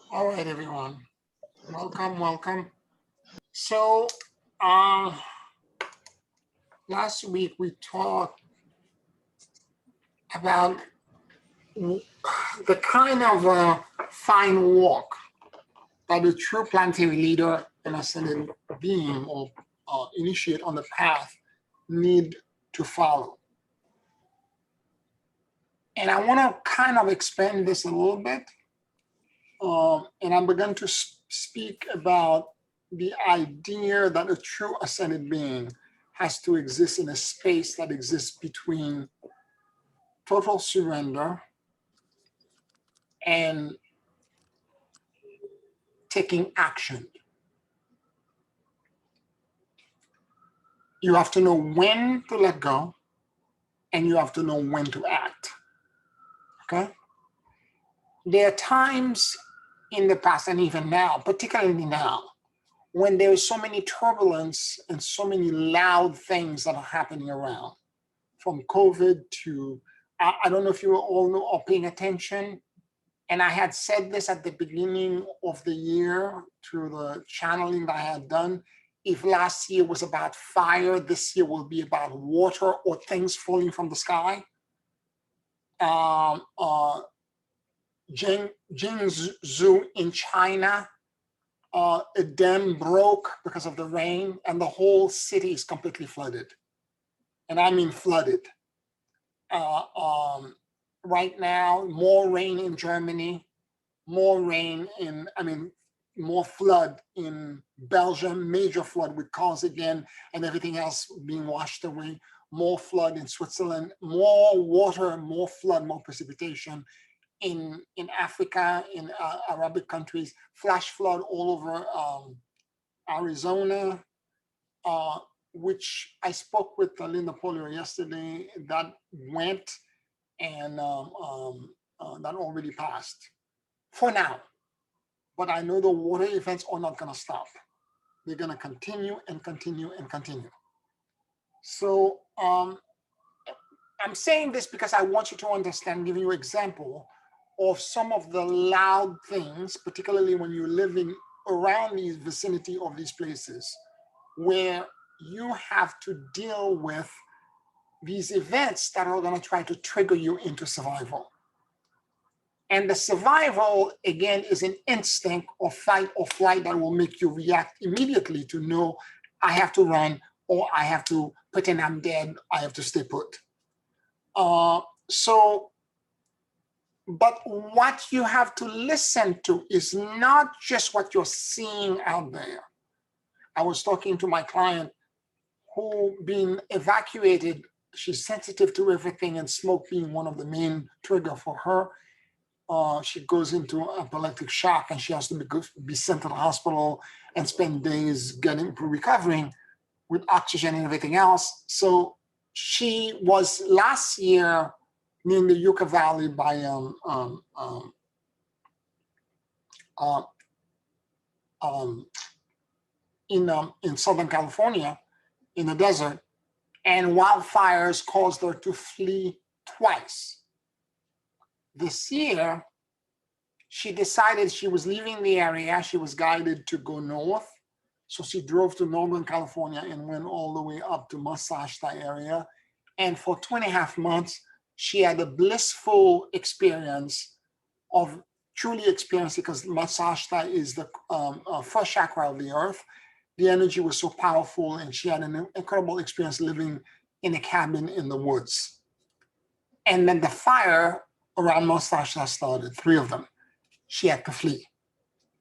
All right, everyone. Welcome, welcome. So, uh, last week we talked about the kind of fine walk that a true planetary leader and ascended being or initiate on the path need to follow. And I want to kind of expand this a little bit. And I'm going to speak about the idea that a true ascended being has to exist in a space that exists between total surrender and taking action. You have to know when to let go, and you have to know when to act. Okay? There are times in the past and even now, particularly now, when there is so many turbulence and so many loud things that are happening around, from COVID to, I don't know if you all know or paying attention. And I had said this at the beginning of the year through the channeling that I had done. If last year was about fire, this year will be about water or things falling from the sky. Jingzhou in China, a dam broke because of the rain, and the whole city is completely flooded. And I mean flooded. Right now, more rain in Germany, more flood in Belgium, major flood with cars again and everything else being washed away, more flood in Switzerland, more water, more flood, more precipitation in Africa, in Arabic countries, flash flood all over Arizona, which I spoke with Linda Polio yesterday, that went and that already passed for now. But I know the water events are not going to stop. They're going to continue and continue and continue. So I'm saying this because I want you to understand, giving you an example of some of the loud things, particularly when you're living around the vicinity of these places, where you have to deal with these events that are going to try to trigger you into survival. And the survival, again, is an instinct of fight or flight that will make you react immediately to know I have to run, or I have to pretend I'm dead, I have to stay put. But what you have to listen to is not just what you're seeing out there. I was talking to my client who been evacuated. She's sensitive to everything, and smoke being one of the main trigger for her. She goes into epileptic shock, and she has to be sent to the hospital and spend days recovering with oxygen and everything else. So she was last year near the Yucca Valley by in Southern California, in the desert, and wildfires caused her to flee twice. This year, she decided she was leaving the area. She was guided to go north. So she drove to Northern California and went all the way up to Masashta area. And for 2.5 months, she had a blissful experience of truly experiencing, because Masashta is the first chakra of the earth. The energy was so powerful, and she had an incredible experience living in a cabin in the woods. And then the fire around Masashta started, 3 of them. She had to flee.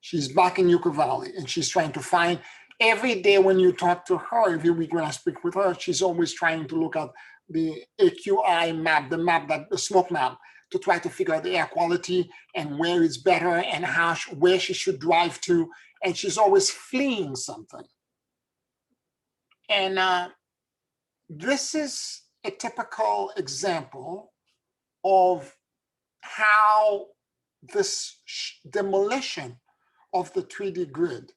She's back in Yucca Valley, and she's trying to find, every day when you talk to her, every week when I speak with her, she's always trying to look at the AQI map, the smoke map, to try to figure out the air quality and where it's better and where she should drive to. And she's always fleeing something. And this is a typical example of how this demolition of the 3D grid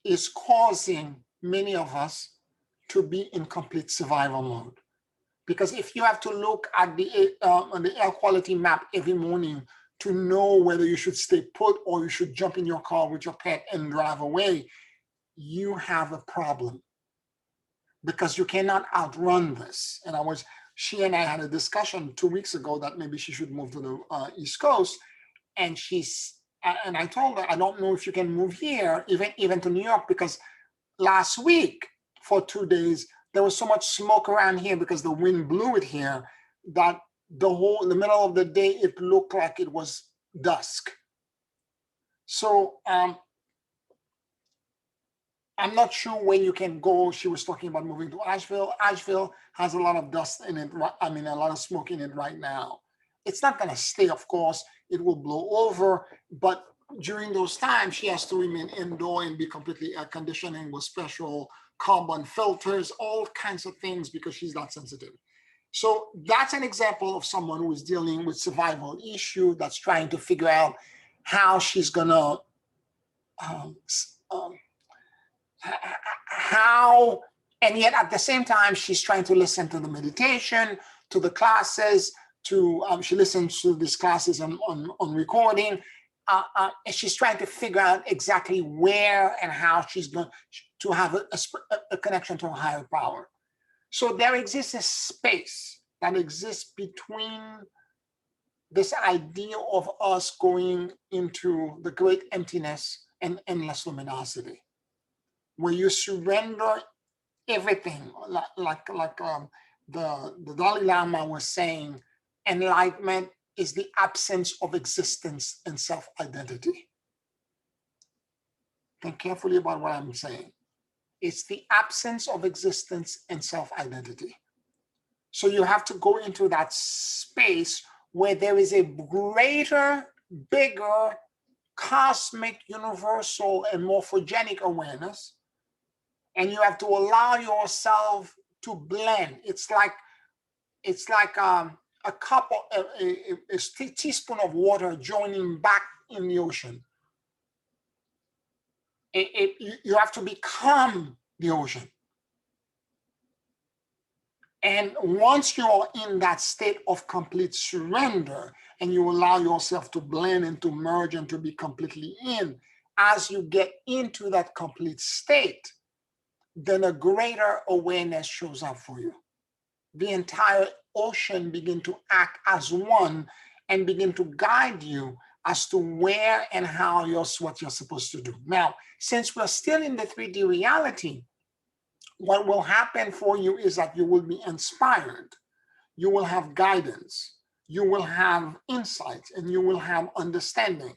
is causing many of us to be in complete survival mode. Because if you have to look at the air quality map every morning to know whether you should stay put or you should jump in your car with your pet and drive away, you have a problem, because you cannot outrun this. And she and I had a discussion 2 weeks ago that maybe she should move to the East Coast. And I told her, I don't know if you can move here, even to New York, because last week for 2 days, there was so much smoke around here because the wind blew it here, that the middle of the day, it looked like it was dusk. So I'm not sure when you can go. She was talking about moving to Asheville. Asheville has a lot of dust in it. I mean, a lot of smoke in it right now. It's not going to stay, of course. It will blow over. But during those times, she has to remain indoor and be completely air conditioning with special carbon filters, all kinds of things, because she's that sensitive. So that's an example of someone who is dealing with survival issue, that's trying to figure out how she's going to and yet at the same time, she's trying to listen to the meditation, to the classes, she listens to these classes on recording, and she's trying to figure out exactly where and how she's going to have a connection to a higher power. So there exists a space that exists between this idea of us going into the great emptiness and endless luminosity, where you surrender everything, like the Dalai Lama was saying, enlightenment is the absence of existence and self-identity. Think carefully about what I'm saying. It's the absence of existence and self-identity. So you have to go into that space where there is a greater, bigger, cosmic, universal, and morphogenic awareness, and you have to allow yourself to blend. It's like a cup of a teaspoon of water joining back in the ocean. You have to become the ocean. And once you're in that state of complete surrender and you allow yourself to blend and to merge and to be completely in, as you get into that complete state, then a greater awareness shows up for you. The entire ocean begin to act as one and begin to guide you as to where and how what you're supposed to do. Now, since we're still in the 3D reality, what will happen for you is that you will be inspired, you will have guidance, you will have insights, and you will have understanding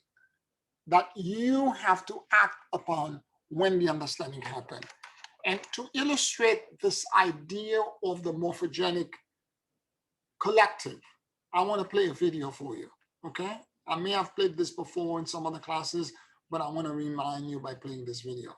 that you have to act upon when the understanding happens. And to illustrate this idea of the morphogenic collective, I want to play a video for you, okay? I may have played this before in some other classes, but I want to remind you by playing this video.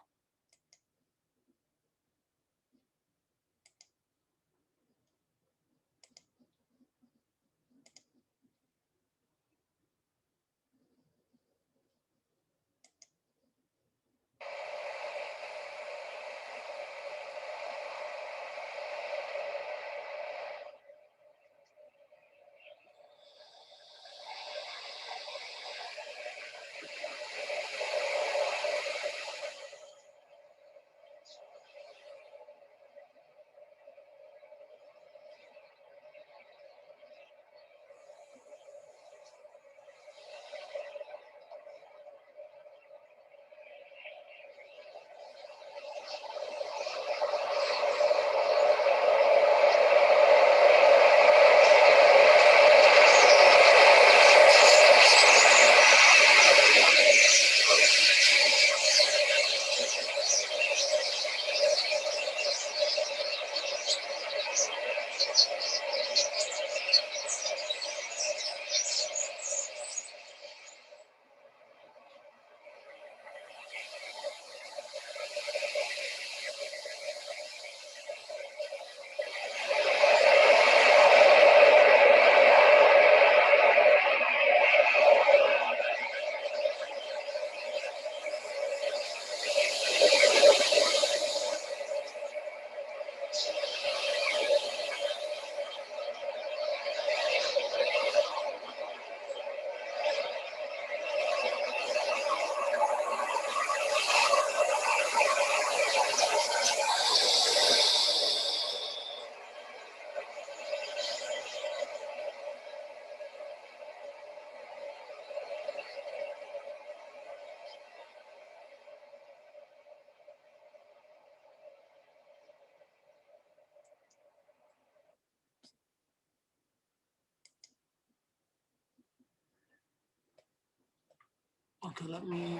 Okay, let me.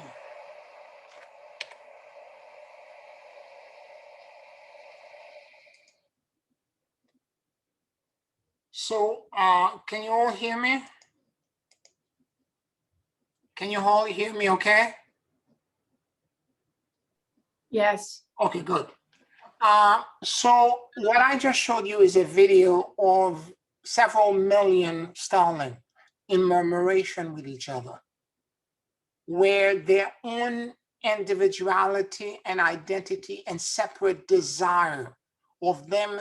So, can you all hear me? Can you all hear me okay? Yes. Okay, good. So what I just showed you is a video of several million starlings in murmuration with each other, where their own individuality and identity and separate desire of them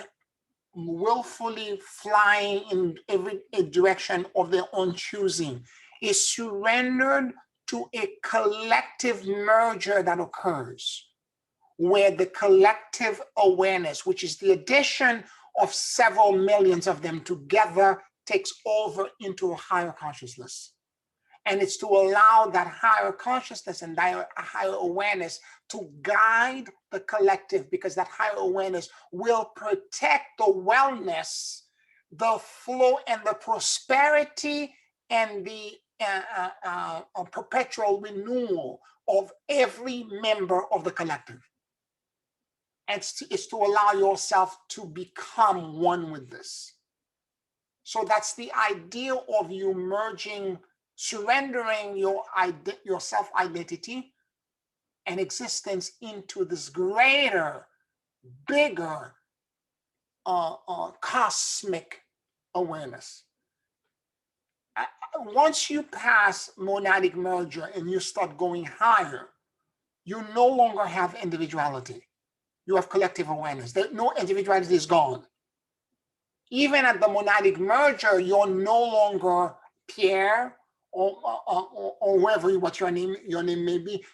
willfully flying in every direction of their own choosing is surrendered to a collective merger that occurs, where the collective awareness, which is the addition of several millions of them together, takes over into a higher consciousness. And it's to allow that higher consciousness and that higher awareness to guide the collective, because that higher awareness will protect the wellness, the flow, and the prosperity and the perpetual renewal of every member of the collective. And it's to allow yourself to become one with this. So that's the idea of you merging, surrendering your self-identity and existence into this greater, bigger, cosmic awareness. Once you pass monadic merger and you start going higher, you no longer have individuality. You have collective awareness. No individuality is gone. Even at the monadic merger, you're no longer Pierre or whoever what your name may be.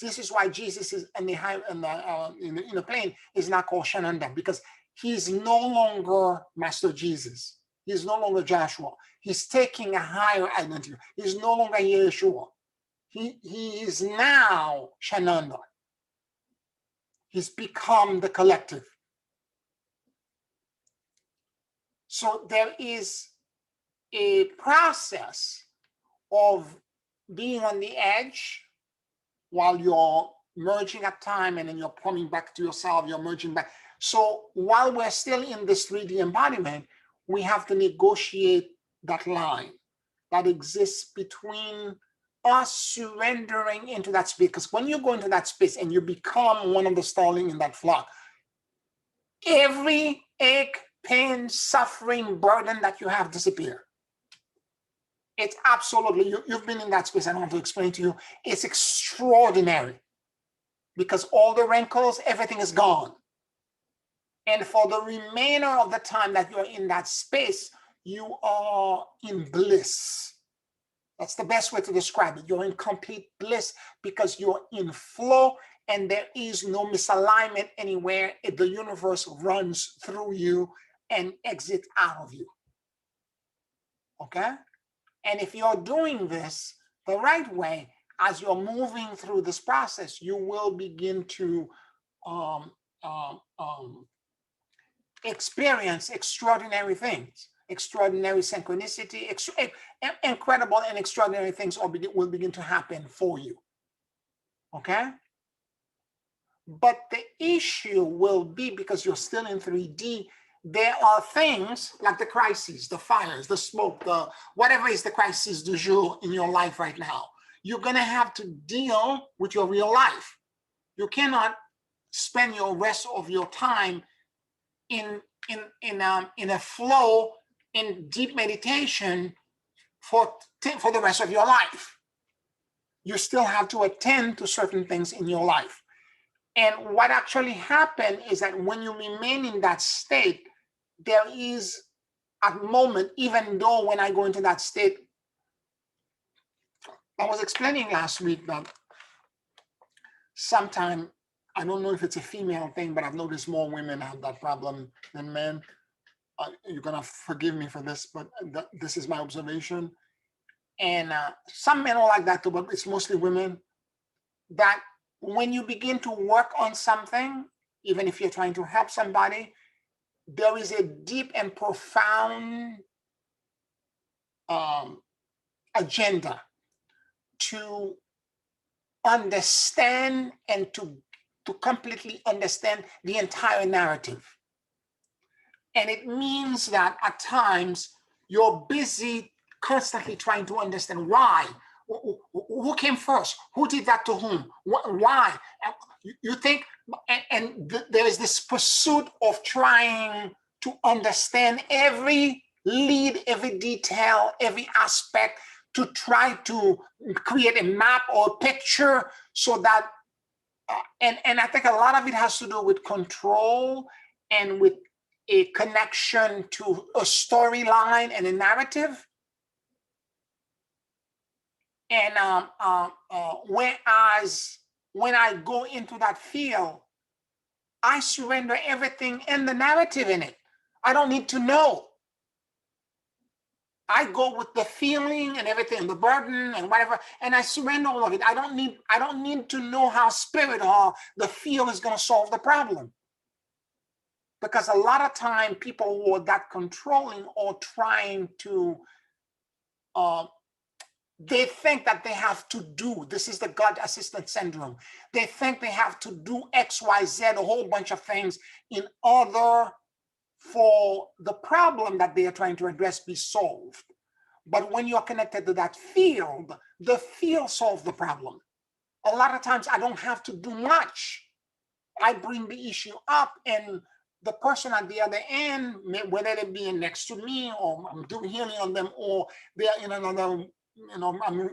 This is why Jesus is in the plane is not called Shananda, because he's no longer Master Jesus. He's no longer Joshua. He's taking a higher identity. He's no longer Yeshua. He is now Shananda. He's become the collective. So there is a process of being on the edge while you're merging at time, and then you're coming back to yourself, you're merging back. So while we're still in this 3D embodiment, we have to negotiate that line that exists between us surrendering into that space. Because when you go into that space and you become one of the starling in that flock, every ache, pain, suffering, burden that you have disappear. It's absolutely, you've been in that space. I don't have to explain to you. It's extraordinary because all the wrinkles, everything is gone. And for the remainder of the time that you're in that space, you are in bliss. That's the best way to describe it. You're in complete bliss because you're in flow and there is no misalignment anywhere. The universe runs through you and exits out of you. Okay? And if you're doing this the right way, as you're moving through this process, you will begin to experience extraordinary things, extraordinary synchronicity, incredible and extraordinary things will begin to happen for you. Okay? But the issue will be, because you're still in 3D, there are things like the crises, the fires, the smoke, the whatever is the crisis du jour in your life right now. You're going to have to deal with your real life. You cannot spend your rest of your time in a flow, in deep meditation for the rest of your life. You still have to attend to certain things in your life. And what actually happened is that when you remain in that state, there is a moment, even though when I go into that state, I was explaining last week that sometimes, I don't know if it's a female thing, but I've noticed more women have that problem than men. You're going to forgive me for this, but this is my observation. And some men are like that too, but it's mostly women, that when you begin to work on something, even if you're trying to help somebody, there is a deep and profound agenda to understand and to completely understand the entire narrative. And it means that at times you're busy constantly trying to understand why. Who came first? Who did that to whom? Why? You think, and there is this pursuit of trying to understand every lead, every detail, every aspect, to try to create a map or a picture so that, and I think a lot of it has to do with control and with a connection to a storyline and a narrative. And whereas when I go into that field, I surrender everything in the narrative in it. I don't need to know. I go with the feeling and everything, the burden and whatever, and I surrender all of it. I don't need to know how spirit or the feel is going to solve the problem. Because a lot of time people who are that controlling or trying to they think that they have to do, this is the God assistant syndrome. They think they have to do X, Y, Z, a whole bunch of things in order for the problem that they are trying to address be solved. But when you're connected to that field, the field solves the problem. A lot of times I don't have to do much. I bring the issue up and the person at the other end, whether they're being next to me or I'm doing healing on them or they're in another,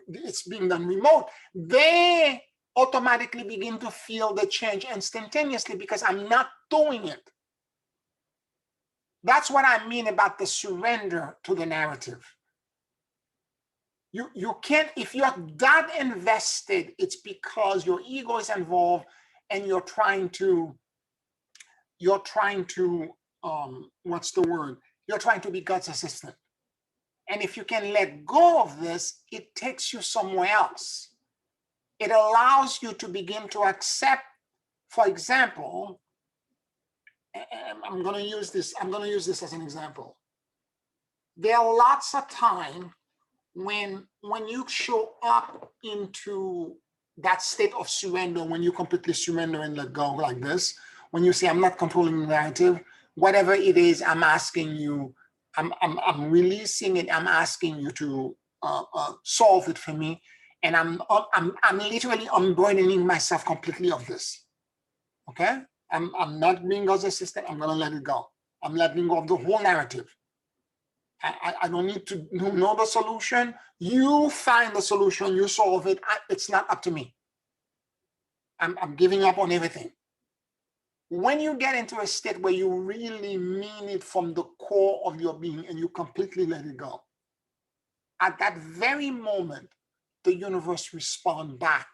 it's being done remote, they automatically begin to feel the change instantaneously because I'm not doing it. That's what I mean about the surrender to the narrative. You can't, if you're that invested, it's because your ego is involved and you're trying to what's the word? You're trying to be God's assistant. And if you can let go of this, it takes you somewhere else. It allows you to begin to accept, for example, I'm going to use this as an example. There are lots of time when you show up into that state of surrender, when you completely surrender and let go like this, when you say, I'm not controlling the narrative, whatever it is, I'm asking you, I'm releasing it, I'm asking you to solve it for me. And I'm literally unburdening myself completely of this. Okay? I'm not being God's assistant, I'm gonna let it go. I'm letting go of the whole narrative. I don't need to know the solution. You find the solution, you solve it. It's not up to me. I'm giving up on everything. When you get into a state where you really mean it from the core of your being and you completely let it go, at that very moment, the universe responds back.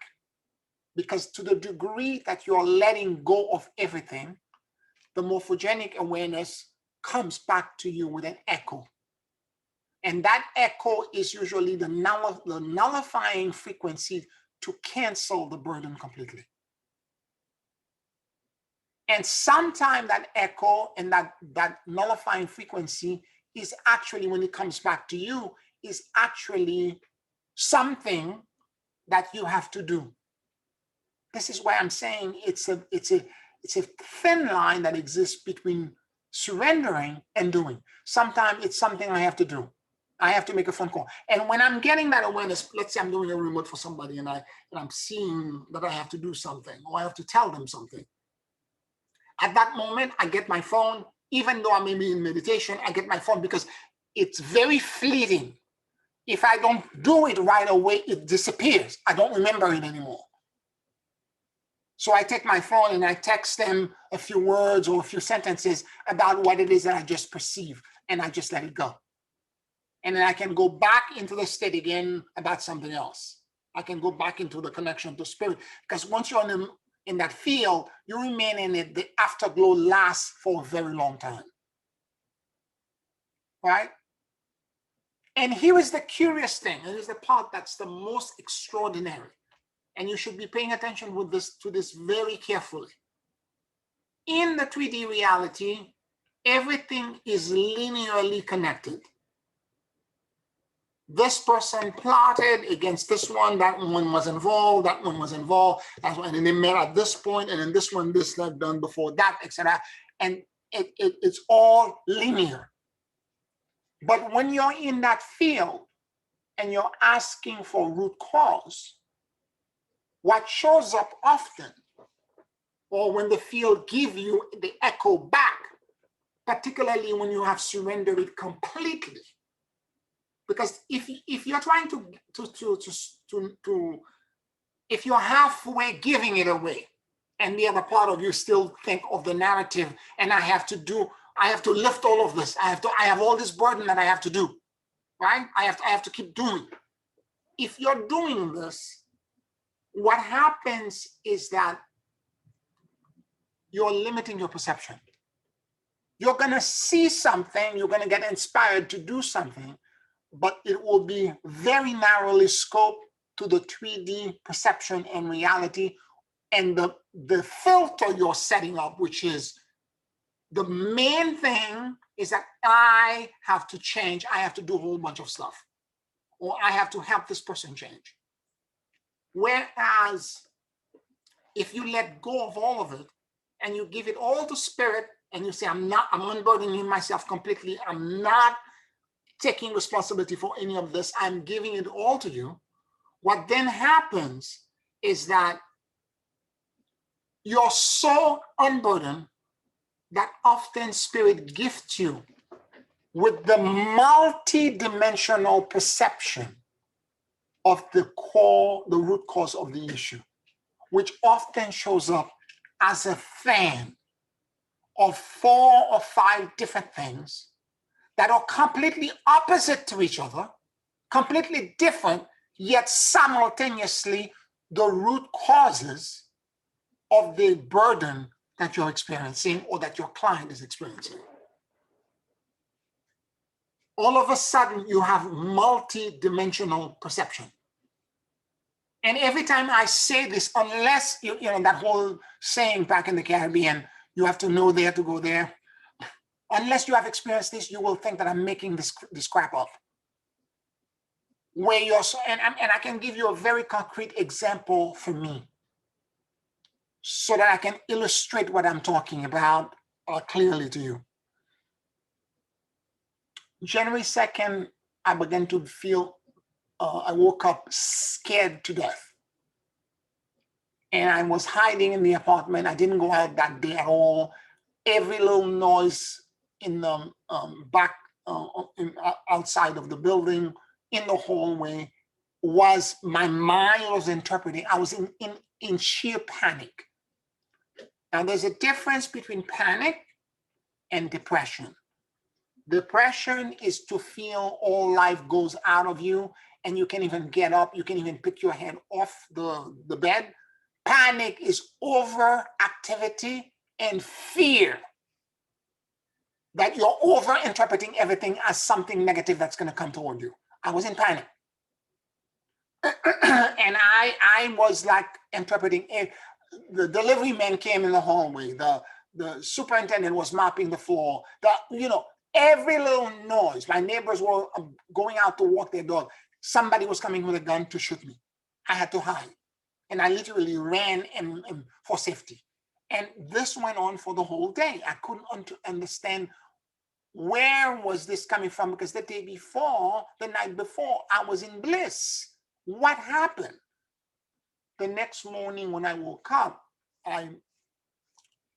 Because to the degree that you're letting go of everything, the morphogenic awareness comes back to you with an echo. And that echo is usually the nullifying frequency to cancel the burden completely. And sometimes that echo and that nullifying frequency is actually, when it comes back to you, is actually something that you have to do. This is why I'm saying it's a thin line that exists between surrendering and doing. Sometimes it's something I have to do. I have to make a phone call. And when I'm getting that awareness, let's say I'm doing a remote for somebody and I'm seeing that I have to do something or I have to tell them something. At that moment, I get my phone, even though I may be in meditation, I get my phone because it's very fleeting. If I don't do it right away, it disappears. I don't remember it anymore. So I take my phone and I text them a few words or a few sentences about what it is that I just perceived, and I just let it go. And then I can go back into the state again about something else. I can go back into the connection to spirit, because once you're in that field, you remain in it. The afterglow lasts for a very long time, right? And here is the curious thing. Here is the part that's the most extraordinary. And you should be paying attention to this very carefully. In the 3D reality, everything is linearly connected. This person plotted against this one, that one was involved, that one was involved, that's one, and they met at this point, and then this one, this got done before that, etc. And it's all linear. But when you're in that field and you're asking for root cause, what shows up often, or when the field give you the echo back, particularly when you have surrendered it completely. Because if you're trying to if you're halfway giving it away, and the other part of you still think of the narrative, and I have to lift all of this. I have all this burden that I have to do, right? I have to keep doing. If you're doing this, what happens is that you're limiting your perception. You're gonna see something, you're gonna get inspired to do something, but it will be very narrowly scoped to the 3D perception and reality, and the filter you're setting up, which is the main thing, is that I have to change, I have to do a whole bunch of stuff, or I have to help this person change. Whereas if you let go of all of it and you give it all to spirit, and you say, I'm unburdening myself completely, I'm not taking responsibility for any of this, I'm giving it all to you, what then happens is that you're so unburdened that often spirit gifts you with the multi-dimensional perception of the root cause of the issue, which often shows up as a fan of 4 or 5 different things that are completely opposite to each other, completely different, yet simultaneously the root causes of the burden that you're experiencing or that your client is experiencing. All of a sudden, you have multi-dimensional perception. And every time I say this, unless, you know, that whole saying back in the Caribbean, you have to know there to go there. Unless you have experienced this, you will think that I'm making this crap up. Where you're, and I can give you a very concrete example for me, so that I can illustrate what I'm talking about clearly to you. January 2nd, I began to feel, I woke up scared to death. And I was hiding in the apartment. I didn't go out that day at all. Every little noise in the outside of the building, in the hallway, was my mind was interpreting. I was in sheer panic. Now, there's a difference between panic and depression. Depression is to feel all life goes out of you and you can't even get up, you can't even pick your head off the bed. Panic is overactivity and fear that you're over-interpreting everything as something negative that's going to come toward you. I was in panic. And I was like interpreting it. The delivery man came in the hallway. The superintendent was mopping the floor. Every little noise. My neighbors were going out to walk their dog. Somebody was coming with a gun to shoot me. I had to hide. And I literally ran for safety. And this went on for the whole day. I couldn't understand where was this coming from, because the night before, I was in bliss. What happened? The next morning when I woke up, I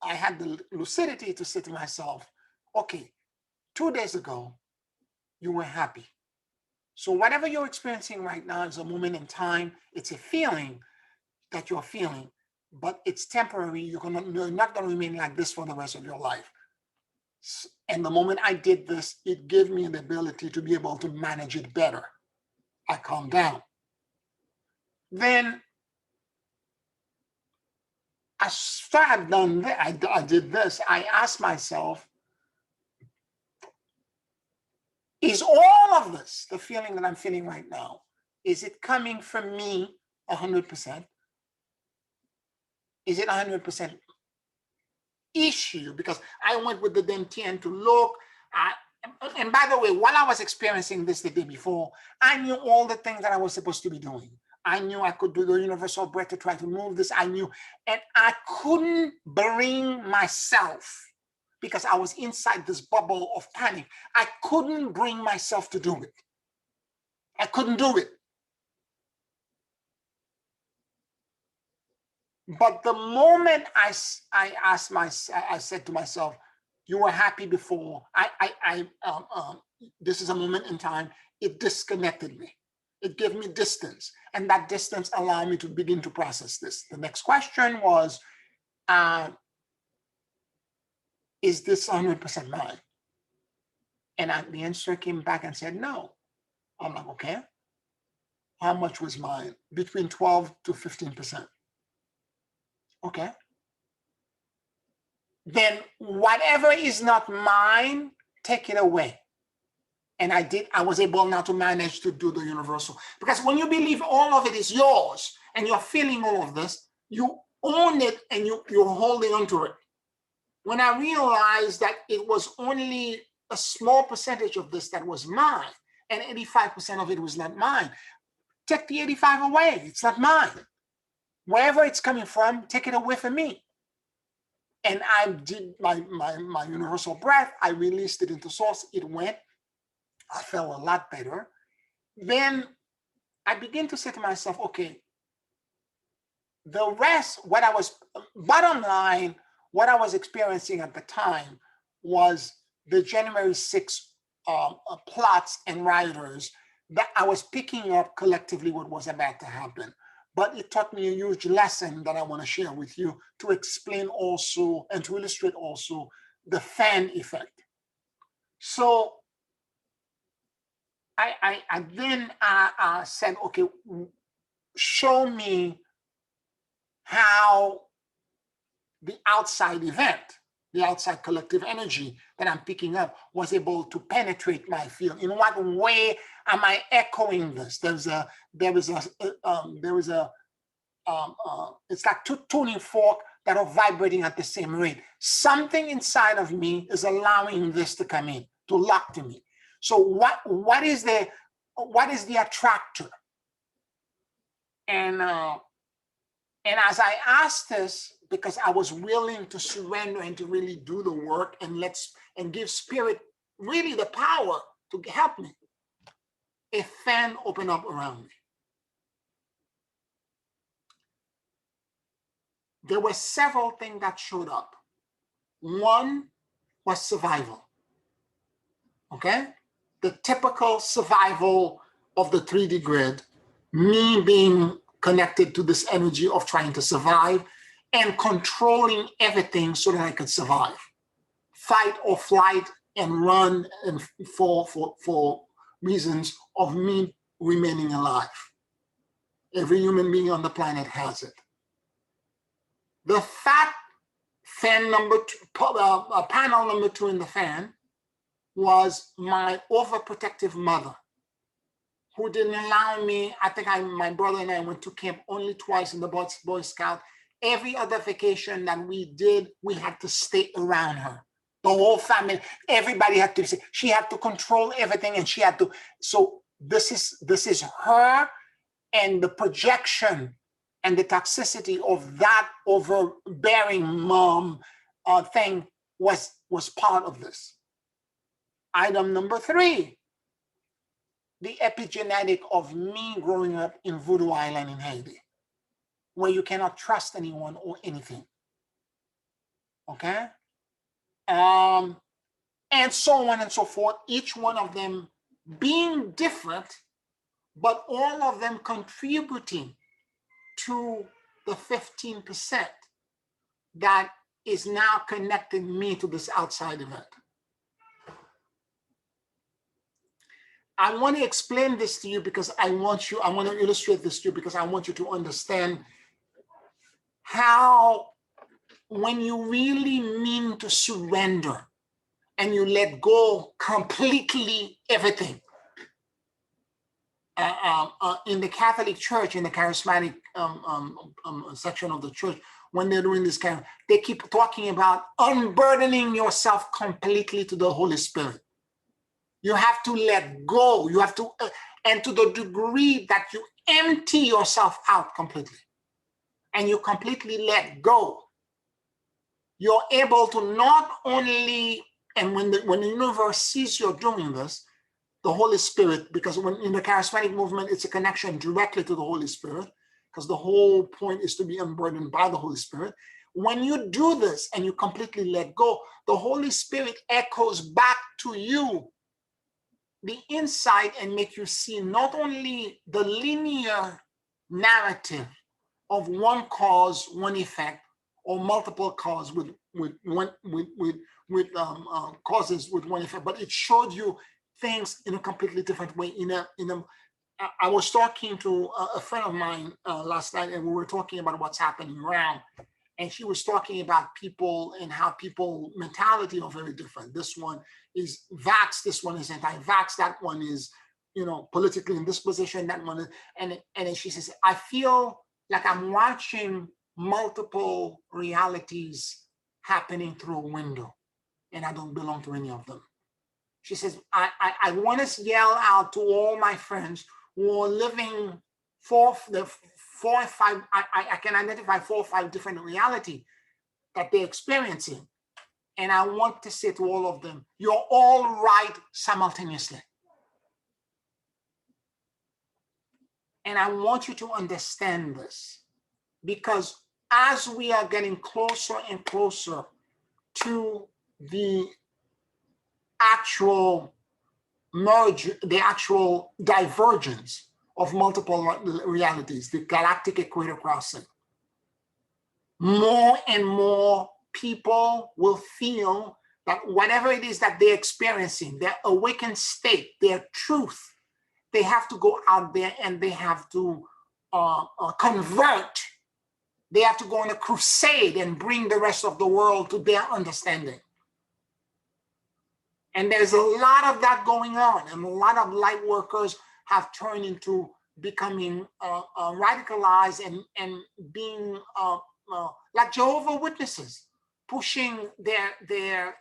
had the lucidity to say to myself, okay, 2 days ago, you were happy. So whatever you're experiencing right now is a moment in time. It's a feeling that you're feeling, but it's temporary. You're not going to remain like this for the rest of your life. And the moment I did this, it gave me the ability to be able to manage it better. I calmed down. Then after I've done that, I did this. I asked myself, is all of this, the feeling that I'm feeling right now, is it coming from me 100%? Is it 100% issue? Because I went with the dentine to look. And by the way, while I was experiencing this the day before, I knew all the things that I was supposed to be doing. I knew I could do the universal breath to try to move this. I knew, and I couldn't bring myself, because I was inside this bubble of panic. I couldn't bring myself to do it. I couldn't do it. But the moment I said to myself, you were happy before. This is a moment in time. It disconnected me. It gave me distance, and that distance allowed me to begin to process this. The next question was, is this 100% mine? And the answer came back and said, no. I'm like, okay. How much was mine? Between 12 to 15%. Okay. Then whatever is not mine, take it away. And I was able now to manage to do the universal. Because when you believe all of it is yours and you're feeling all of this, you own it and you're holding onto it. When I realized that it was only a small percentage of this that was mine, and 85% of it was not mine, take the 85 away. It's not mine. Wherever it's coming from, take it away from me. And I did my universal breath. I released it into source. It went. I felt a lot better. Then I began to say to myself, okay, the rest, bottom line, what I was experiencing at the time was the January 6th plots and rioters that I was picking up collectively what was about to happen. But it taught me a huge lesson that I want to share with you to explain also and to illustrate also the fan effect. So I then said, okay, show me how the outside event, the outside collective energy that I'm picking up was able to penetrate my field. In what way am I echoing this? It's like two tuning forks that are vibrating at the same rate. Something inside of me is allowing this to come in, to lock to me. So what is the attractor? And as I asked this, because I was willing to surrender and to really do the work and give spirit really the power to help me, a fan opened up around me. There were several things that showed up. One was survival. Okay? The typical survival of the 3D grid, me being connected to this energy of trying to survive and controlling everything so that I could survive. Fight or flight and run and for reasons of me remaining alive. Every human being on the planet has it. The fat fan panel number 2 in the fan was my overprotective mother, who didn't allow me. I think my brother and I went to camp only twice in the Boy Scout. Every other vacation that we did, we had to stay around her. The whole family, everybody had to say, she had to control everything, and she had to. So this is her, and the projection and the toxicity of that overbearing mom thing was part of this. Item number 3, the epigenetic of me growing up in Voodoo Island in Haiti, where you cannot trust anyone or anything. Okay? And so on and so forth, each one of them being different, but all of them contributing to the 15% that is now connecting me to this outside event. I want to explain this to you because I want to illustrate this to you because I want you to understand how, when you really mean to surrender and you let go completely everything. In the Catholic Church, in the charismatic section of the church, when they're doing this they keep talking about unburdening yourself completely to the Holy Spirit. You have to let go. You have to, and to the degree that you empty yourself out completely and you completely let go, you're able to not only, and when the universe sees you're doing this, the Holy Spirit, because when in the charismatic movement, it's a connection directly to the Holy Spirit, because the whole point is to be unburdened by the Holy Spirit. When you do this and you completely let go, the Holy Spirit echoes back to you the insight and make you see not only the linear narrative of one cause, one effect, or multiple causes with causes with one effect, but it showed you things in a completely different way. I was talking to a friend of mine last night, and we were talking about what's happening around. And she was talking about people and how people mentality are very different. This one is vax, this one is anti-vax, that one is, politically in this position, that one is, and then she says, I feel like I'm watching multiple realities happening through a window, and I don't belong to any of them. She says, I want to yell out to all my friends who are living four or five, I can identify 4 or 5 different realities that they're experiencing. And I want to say to all of them, you're all right simultaneously. And I want you to understand this, because as we are getting closer and closer to the actual merge, the actual divergence of multiple realities, the galactic equator crossing, more and more people will feel that whatever it is that they're experiencing, their awakened state, their truth, they have to go out there and they have to convert. They have to go on a crusade and bring the rest of the world to their understanding. And there's a lot of that going on, and a lot of light workers have turned into becoming radicalized and being like Jehovah's Witnesses, pushing their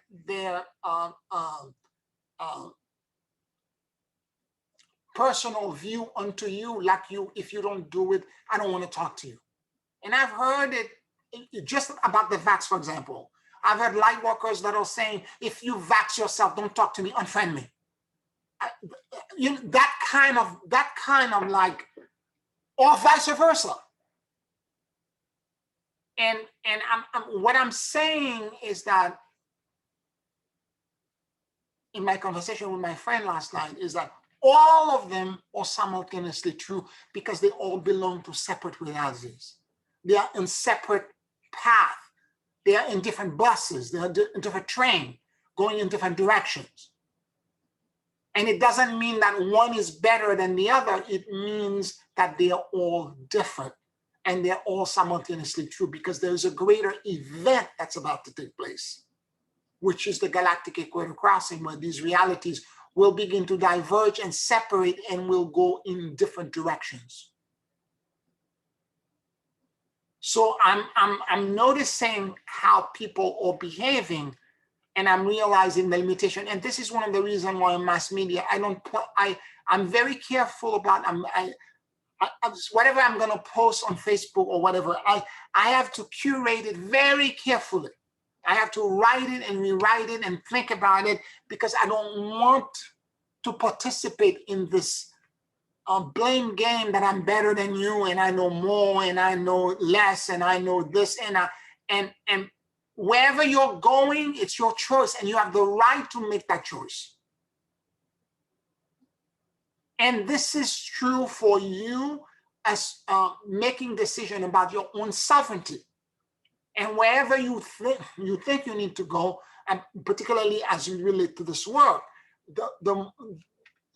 personal view onto you, like if you don't do it, I don't want to talk to you. And I've heard it just about the vax, for example. I've heard light workers that are saying, if you vax yourself, don't talk to me, unfriend me. That kind of like, or vice versa. And what I'm saying is that in my conversation with my friend last night is that all of them are simultaneously true, because they all belong to separate realities. They are in separate paths. They are in different buses. They are in different trains, going in different directions. And it doesn't mean that one is better than the other. It means that they are all different and they're all simultaneously true, because there's a greater event that's about to take place, which is the galactic equator crossing, where these realities will begin to diverge and separate and will go in different directions. So I'm noticing how people are behaving, and I'm realizing the limitation. And this is one of the reasons why in mass media, I'm very careful about, whatever I'm going to post on Facebook or whatever, I have to curate it very carefully. I have to write it and rewrite it and think about it, because I don't want to participate in this blame game that I'm better than you and I know more and I know less and I know this and wherever you're going, it's your choice and you have the right to make that choice. And this is true for you as making decision about your own sovereignty. And wherever you think you need to go, and particularly as you relate to this work,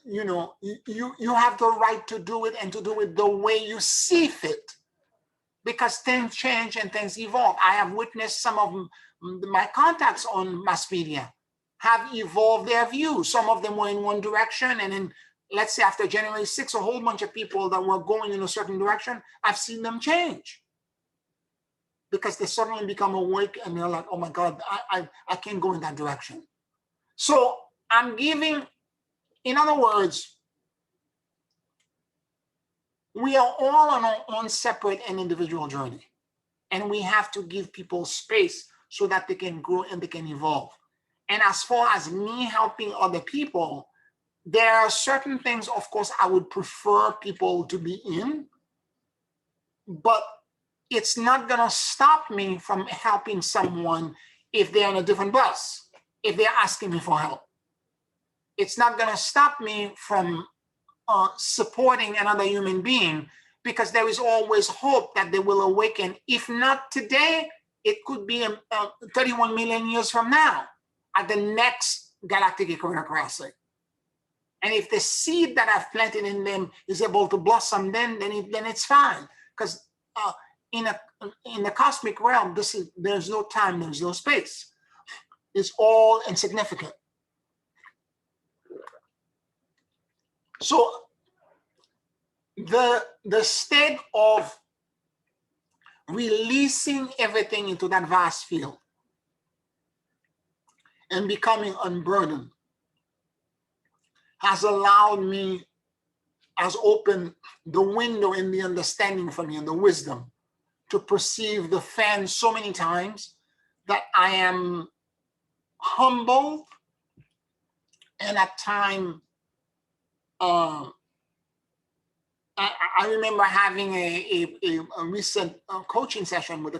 you have the right to do it, and to do it the way you see fit, because things change and things evolve. I have witnessed some of my contacts on mass media have evolved their views. Some of them were in one direction, and then let's say after January 6th, a whole bunch of people that were going in a certain direction, I've seen them change, because they suddenly become awake and they're like, oh my God, I can't go in that direction. So I'm giving In other words, we are all on our own separate and individual journey. And we have to give people space so that they can grow and they can evolve. And as far as me helping other people, there are certain things, of course, I would prefer people to be in, but it's not gonna stop me from helping someone if they're on a different bus, if they're asking me for help. It's not gonna stop me from supporting another human being, because there is always hope that they will awaken. If not today, it could be 31 million years from now at the next galactic equator crossing. And if the seed that I've planted in them is able to blossom, then it's fine. Because in the cosmic realm, there's no time, there's no space. It's all insignificant. So the state of releasing everything into that vast field and becoming unburdened has allowed me, has opened the window in the understanding for me and the wisdom to perceive the fan so many times that I am humbled, and at times I remember having a recent coaching session with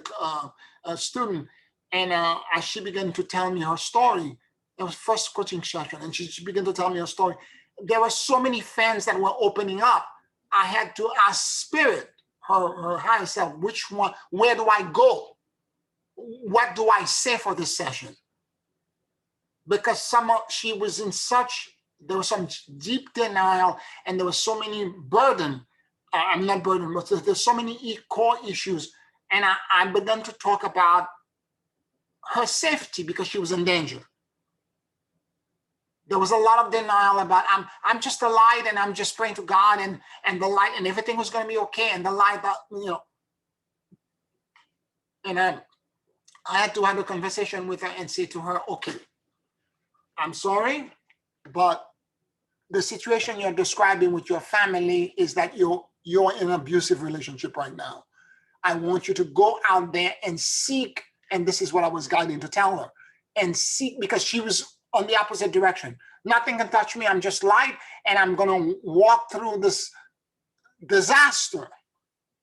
a student, and as she began to tell me her story, it was first coaching session, and she began to tell me her story. There were so many fans that were opening up. I had to ask Spirit, her higher self, which one, where do I go? What do I say for this session? Because she was in there was some deep denial, and there was so many burden. I'm not burdened, but there's so many core issues. And I began to talk about her safety because she was in danger. There was a lot of denial about, I'm just a light, and I'm just praying to God, and the light, and everything was going to be okay, and the light, and I had to have a conversation with her and say to her, okay, I'm sorry, but the situation you're describing with your family is that you're in an abusive relationship right now. I want you to go out there and seek, and this is what I was guiding to tell her, and seek, because she was on the opposite direction. Nothing can touch me, I'm just light, and I'm gonna walk through this disaster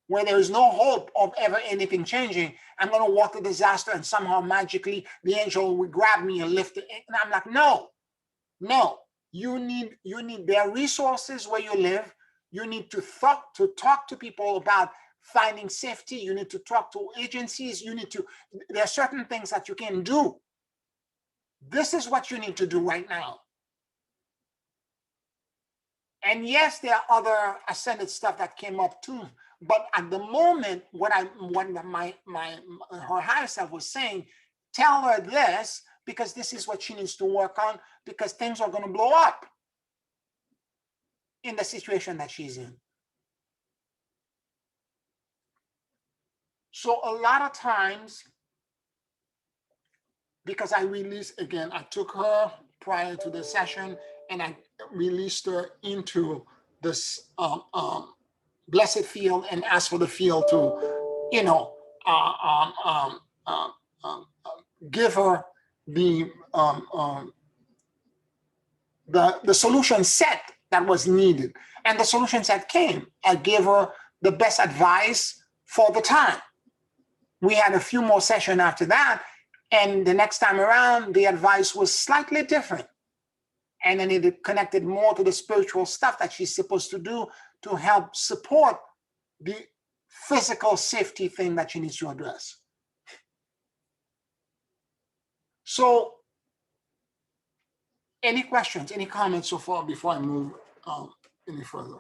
where there is no hope of ever anything changing. I'm gonna walk the disaster, and somehow magically the angel will grab me and lift it. And I'm like, no. You need their resources where you live. You need to talk to people about finding safety. You need to talk to agencies. There are certain things that you can do. This is what you need to do right now. And yes, there are other ascended stuff that came up too. But at the moment, what her higher self was saying, tell her this, because this is what she needs to work on, because things are going to blow up in the situation that she's in. So a lot of times, because I took her prior to the session, and I released her into this blessed field, and asked for the field to, give her the solution set that was needed. And the solution set came. I gave her the best advice for the time. We had a few more sessions after that, and the next time around, the advice was slightly different. And then it connected more to the spiritual stuff that she's supposed to do to help support the physical safety thing that she needs to address. So, any questions, any comments so far before I move any further?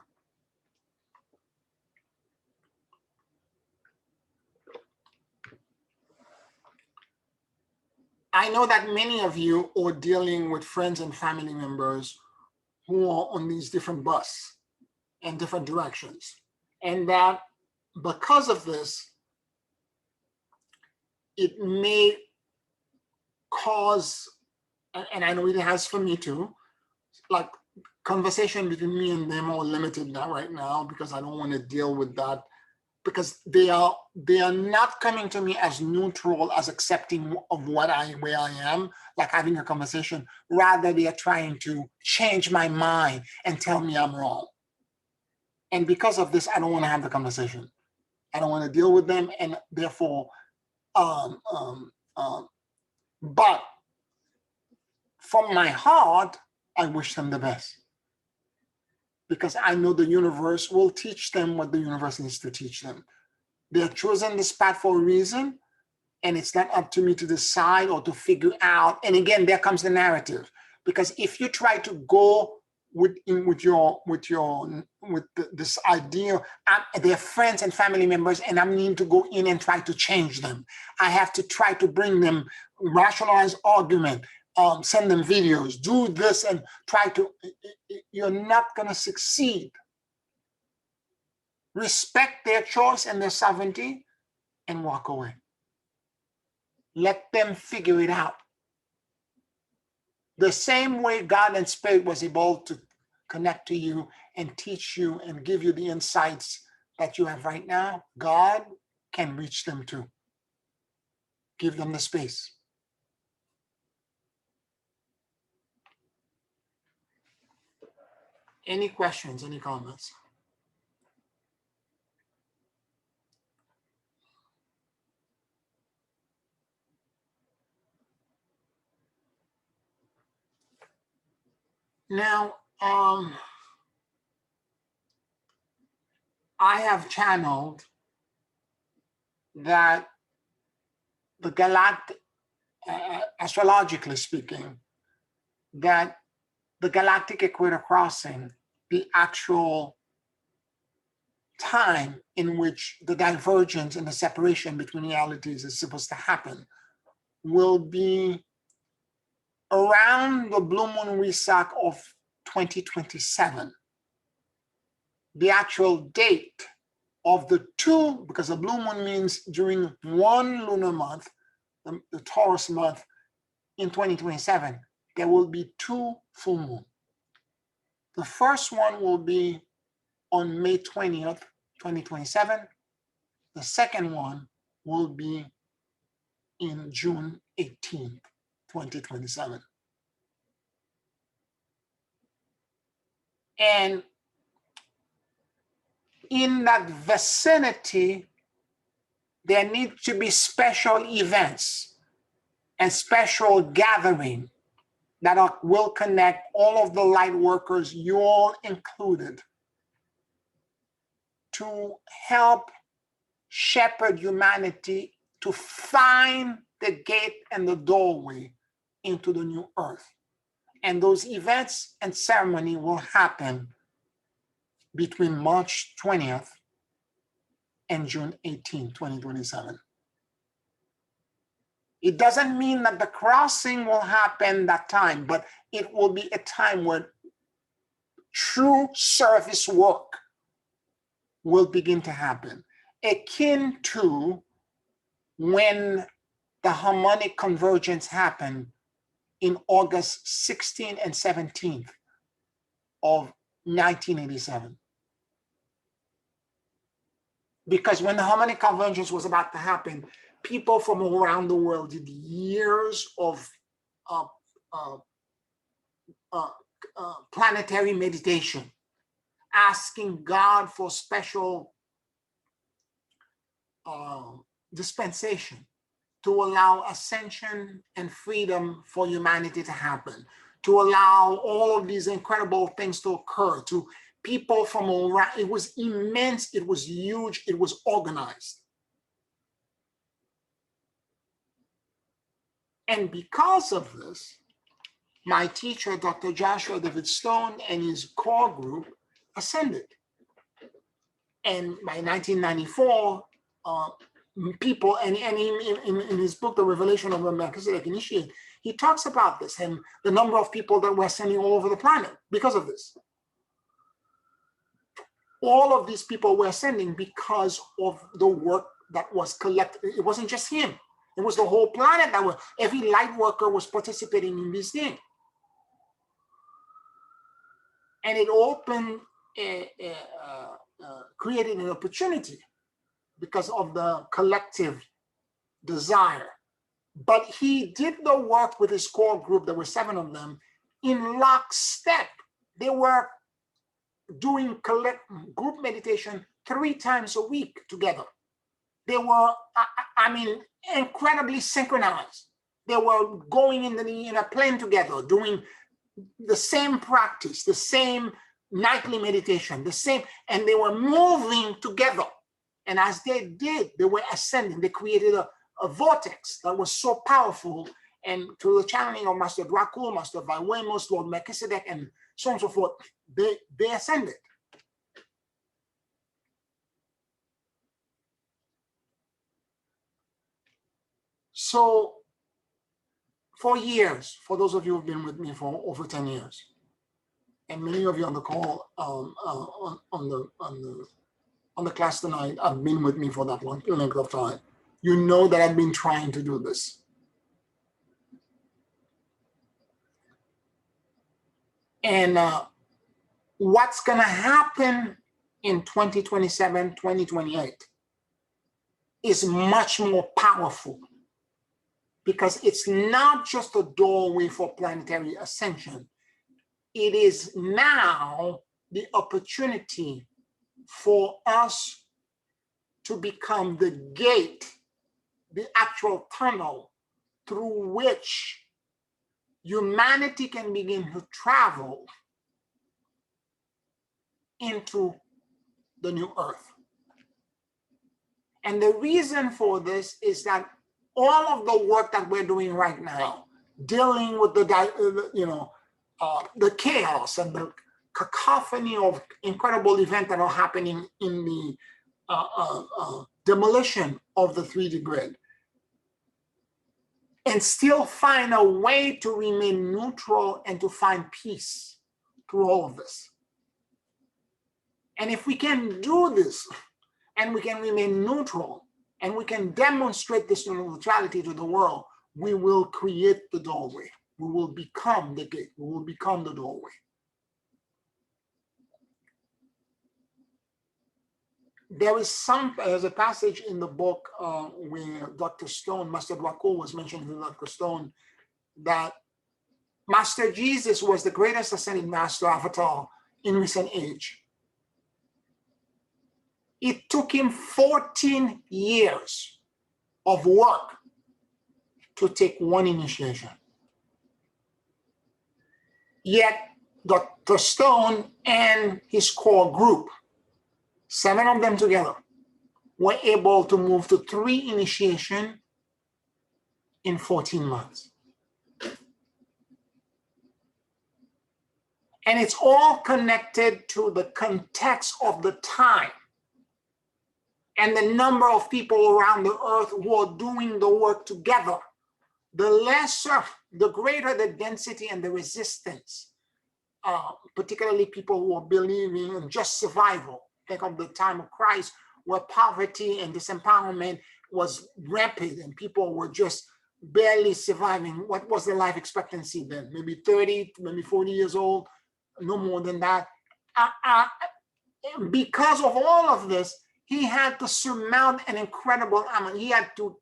I know that many of you are dealing with friends and family members who are on these different buses in different directions. And that because of this, it may cause, and I know it has for me too, like conversation between me and them are limited now right now because I don't want to deal with that, because they are not coming to me as neutral, as accepting of where I am, like having a conversation. Rather, they are trying to change my mind and tell me I'm wrong. And because of this, I don't want to have the conversation. I don't want to deal with them, and therefore, but from my heart, I wish them the best, because I know the universe will teach them what the universe needs to teach them. They have chosen this path for a reason, and it's not up to me to decide or to figure out. And again, there comes the narrative, because if you try to go with this idea, they're friends and family members, and I need to go in and try to change them. I have to try to bring them rationalized argument, send them videos, do this, and try to. You're not going to succeed. Respect their choice and their sovereignty, and walk away. Let them figure it out. The same way God and Spirit was able to connect to you and teach you and give you the insights that you have right now, God can reach them too. Give them the space. Any questions, any comments? Now, I have channeled that the galactic, astrologically speaking, that the galactic equator crossing, the actual time in which the divergence and the separation between realities is supposed to happen, will be around the blue moon wesak of 2027. The actual date of the two, because the blue moon means during one lunar month, the Taurus month in 2027, there will be two full moons. The first one will be on May 20th, 2027. The second one will be in June 18th, 2027. And in that vicinity, there need to be special events and special gathering that will connect all of the light workers, you all included, to help shepherd humanity to find the gate and the doorway into the new earth. And those events and ceremony will happen between March 20th and June 18, 2027. It doesn't mean that the crossing will happen that time, but it will be a time where true service work will begin to happen, akin to when the harmonic convergence happened in August 16th and 17th of 1987. Because when the harmonic convergence was about to happen, people from around the world did years of planetary meditation, asking God for special dispensation to allow ascension and freedom for humanity to happen, to allow all of these incredible things to occur, to people from around. It was immense, it was huge, it was organized. And because of this, my teacher, Dr. Joshua David Stone, and his core group ascended. And by 1994, people, and in his book, The Revelation of the Melchizedek Initiate, he talks about this and the number of people that were ascending all over the planet because of this. All of these people were ascending because of the work that was collected. It wasn't just him. It was the whole planet every light worker was participating in this thing. And it opened, created an opportunity because of the collective desire. But he did the work with his core group. There were 7 of them in lockstep. They were doing group meditation 3 times a week together. They were, I mean, incredibly synchronized. They were going in a plane together, doing the same practice, the same nightly meditation, the same, and they were moving together. And as they did, they were ascending. They created a vortex that was so powerful. And through the channeling of Master Dracul, Master Vaiwemos, Lord Melchizedek, and so on and so forth, they ascended. So for years, for those of you who've been with me for over 10 years, and many of you on the call on the class tonight have been with me for that long length of time. You know that I've been trying to do this. And what's going to happen in 2027, 2028 is much more powerful, because it's not just a doorway for planetary ascension. It is now the opportunity for us to become the gate, the actual tunnel through which humanity can begin to travel into the new earth. And the reason for this is that all of the work that we're doing right now, dealing with the chaos and the cacophony of incredible events that are happening in the demolition of the 3D grid, and still find a way to remain neutral and to find peace through all of this. And if we can do this, and we can remain neutral, and we can demonstrate this neutrality to the world, we will create the doorway. We will become the gate. We will become the doorway. There's a passage in the book where Dr. Stone, Master Dracul, was mentioned to Dr. Stone, that Master Jesus was the greatest ascended master avatar in recent age. It took him 14 years of work to take one initiation. Yet Dr. Stone and his core group, 7 of them together, were able to move to 3 initiations in 14 months. And it's all connected to the context of the time and the number of people around the earth who are doing the work together. The greater the density and the resistance, particularly people who are believing in just survival. Think of the time of Christ, where poverty and disempowerment was rampant and people were just barely surviving. What was the life expectancy then? Maybe 30, maybe 40 years old, no more than that. Because of all of this, he had to surmount an incredible, he had to,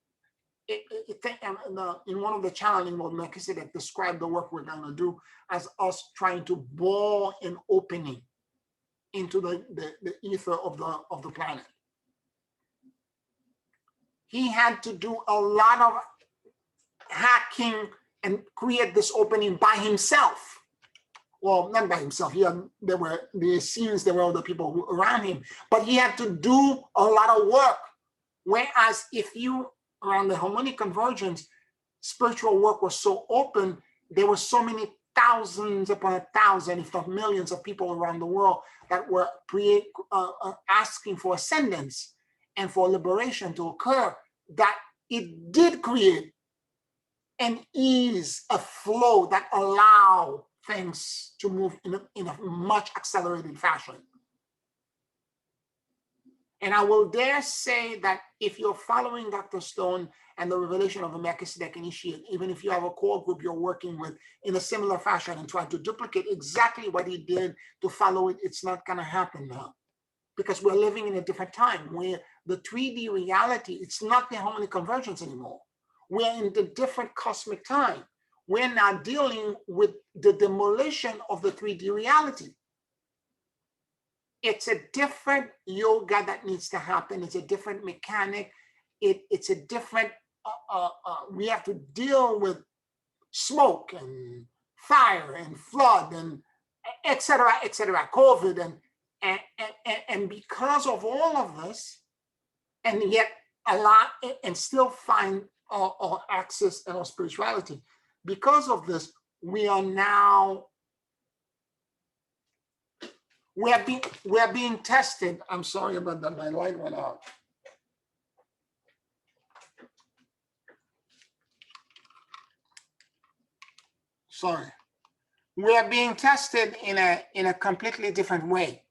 in one of the channeling, Lord Melchizedek described the work we're going to do as us trying to bore an opening into the ether of the planet. He had to do a lot of hacking and create this opening by himself. Well, not by himself. There were other people around him, but he had to do a lot of work. Whereas if you, around the harmonic convergence, spiritual work was so open, there were so many thousands upon 1,000, if not millions of people around the world that were asking for ascendance and for liberation to occur, that it did create an ease, a flow that allowed things to move in a much accelerated fashion. And I will dare say that if you're following Dr. Stone and the revelation of the Melchizedek initiate, even if you have a core group you're working with in a similar fashion and trying to duplicate exactly what he did to follow it, it's not going to happen now. Because we're living in a different time where the 3D reality, it's not the harmony convergence anymore. We're in the different cosmic time. We're now dealing with the demolition of the 3D reality. It's a different yoga that needs to happen. It's a different mechanic. It's a different, we have to deal with smoke and fire and flood and et cetera, COVID. And because of all of this, and yet a lot, and still find our access and our spirituality. Because of this, we are now, we are being tested. I'm sorry about that, my light went out. Sorry. We are being tested in a completely different way.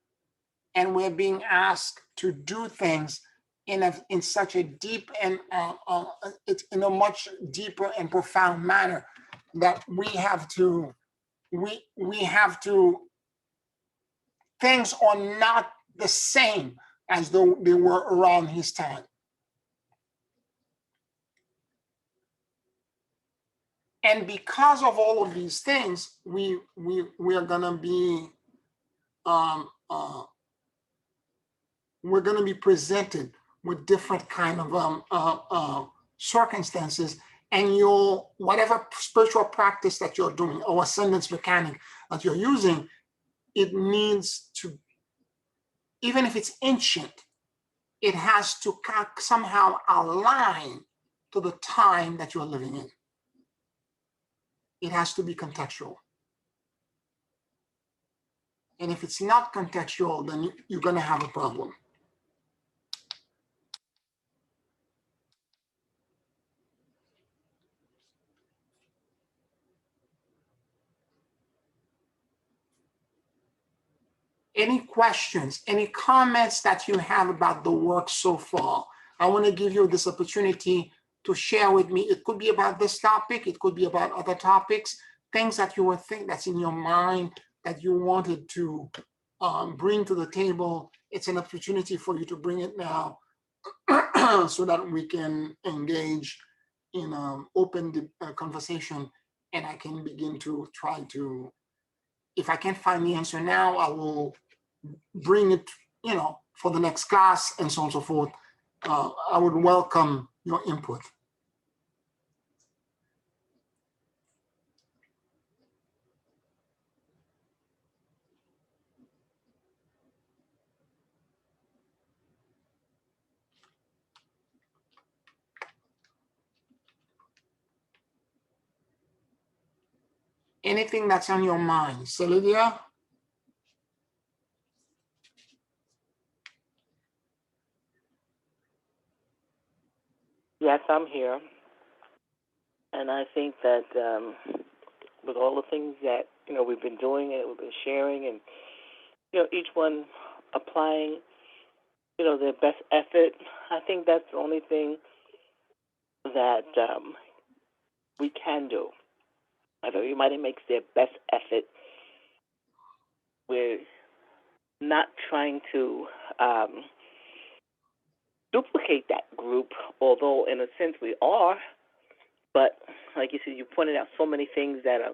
And we're being asked to do things in such a deep and it's in a much deeper and profound manner that we have to, things are not the same as though they were around his time. And because of all of these things, we are gonna be we're gonna be presented with different kind of circumstances, and your whatever spiritual practice that you're doing or ascendance mechanic that you're using, it needs to, even if it's ancient, it has to somehow align to the time that you're living in. It has to be contextual. And if it's not contextual, then you're going to have a problem. Any questions, any comments that you have about the work so far? I want to give you this opportunity to share with me. It could be about this topic. It could be about other topics, things that you would think that's in your mind that you wanted to bring to the table. It's an opportunity for you to bring it now so that we can engage in open conversation, and I can begin to try to, if I can't find the answer now, I will bring it, for the next class and so on and so forth. I would welcome your input. Anything that's on your mind. Celidia? Yes, I'm here. And I think that with all the things that, we've been doing and we've been sharing and, each one applying, their best effort, I think that's the only thing that we can do. If everybody makes their best effort, we're not trying to duplicate that group, although in a sense we are. But like you said, you pointed out so many things that are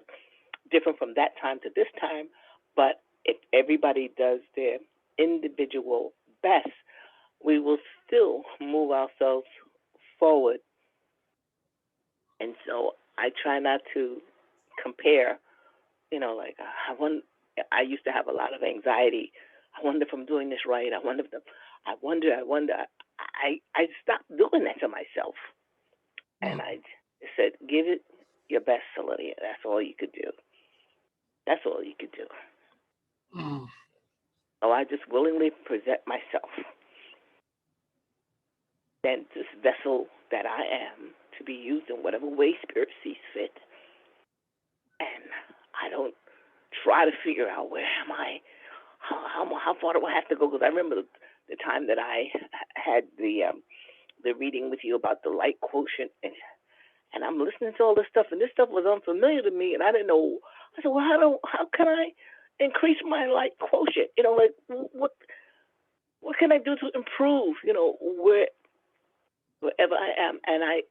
different from that time to this time. But if everybody does their individual best, we will still move ourselves forward. And so I try not to compare, like I used to have a lot of anxiety. I wonder if I'm doing this right. I wonder. I stopped doing that to myself. And I said, give it your best, Celidia. That's all you could do. That's all you could do. So I just willingly present myself, then this vessel that I am, to be used in whatever way Spirit sees fit. And I don't try to figure out where am I, how how far do I have to go? Because I remember the time that I had the reading with you about the light quotient, and I'm listening to all this stuff, and this stuff was unfamiliar to me, and I didn't know. I said, well, how can I increase my light quotient? You know, like what can I do to improve? You know, wherever I am, and I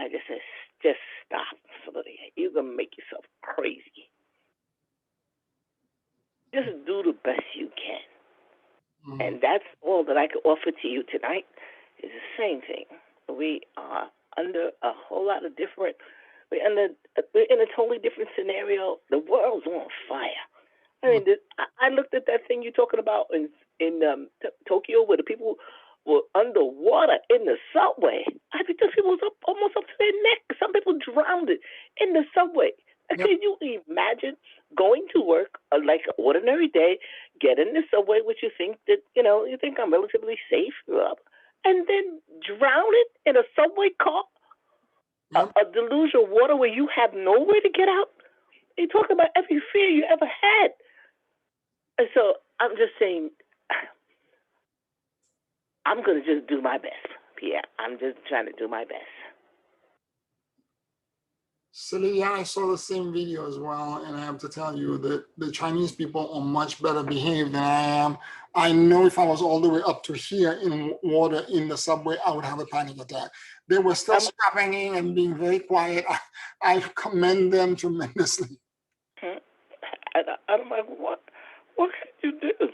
just said, just stop, Celia. You're gonna make yourself crazy. Just do the best you can. And that's all that I can offer to you tonight is the same thing. We are under a whole lot of different, we're in a totally different scenario. The world's on fire. I mean, I looked at that thing you're talking about in Tokyo where the people were underwater in the subway. I think those people was almost up to their neck. Some people drowned in the subway. Yep. Can you imagine going to work like an ordinary day, get in the subway, which you think that, you think I'm relatively safe, and then drown it in a subway car, Yep. a deluge of water where you have nowhere to get out? You talk about every fear you ever had. And so I'm just saying, I'm going to just do my best, Pierre. I'm just trying to do my best. Celia, I saw the same video as well, and I have to tell you that the Chinese people are much better behaved than I am. I know if I was all the way up to here in water in the subway, I would have a panic attack. They were still stopping and being very quiet. I commend them tremendously. I'm like, what can you do?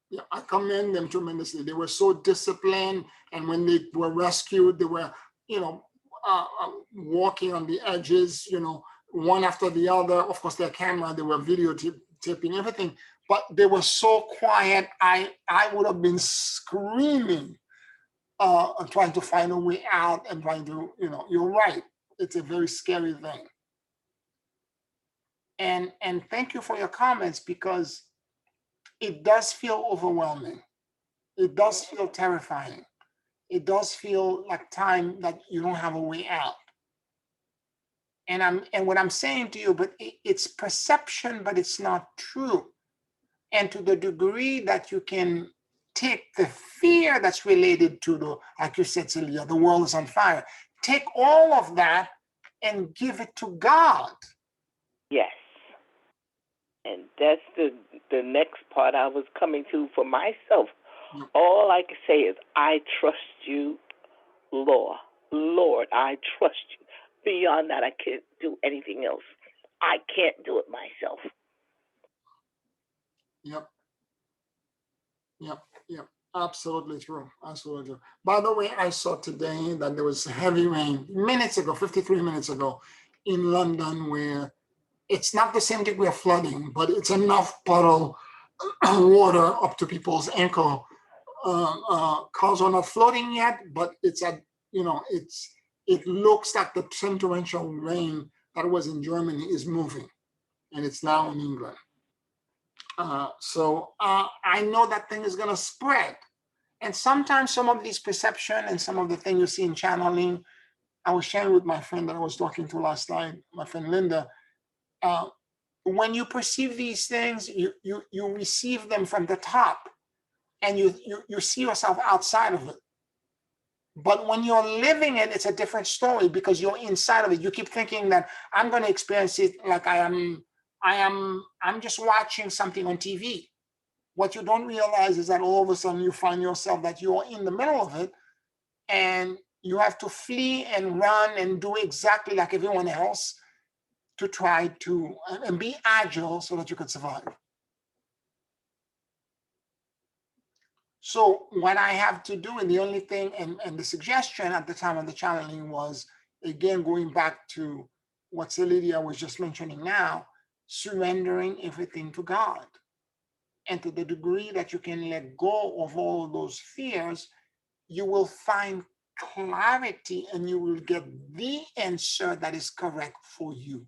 Yeah, I commend them tremendously. They were so disciplined, and when they were rescued, they were, walking on the edges, one after the other. Of course, their camera, they were videotaping everything, but they were so quiet. I would have been screaming, trying to find a way out and trying to, you're right. It's a very scary thing. And thank you for your comments, because it does feel overwhelming. It does feel terrifying. It does feel like time that you don't have a way out. And what I'm saying to you, but it's perception, but it's not true. And to the degree that you can take the fear that's related to like you said, Celia, the world is on fire. Take all of that and give it to God. Yes. And that's the next part I was coming to for myself. Yep. All I can say is, I trust you, Lord. Lord, I trust you. Beyond that, I can't do anything else. I can't do it myself. Yep. Absolutely true. Absolutely true. By the way, I saw today that there was heavy rain 53 minutes ago in London, where it's not the same degree of flooding, but it's enough puddle water up to people's ankle. Cars are not flooding yet, but it's it looks like the same torrential rain that was in Germany is moving, and it's now in England. So I know that thing is going to spread. And sometimes some of these perception and some of the things you see in channeling, I was sharing with my friend that I was talking to last night, my friend Linda. When you perceive these things, you receive them from the top, and you see yourself outside of it. But when you're living it, it's a different story, because you're inside of it. You keep thinking that I'm going to experience it like I'm just watching something on TV. What you don't realize is that all of a sudden you find yourself that you're in the middle of it, and you have to flee and run and do exactly like everyone else to try to and be agile so that you could survive. So what I have to do, and the only thing, and the suggestion at the time of the channeling was, again, going back to what Celia was just mentioning now, surrendering everything to God. And to the degree that you can let go of all those fears, you will find clarity, and you will get the answer that is correct for you.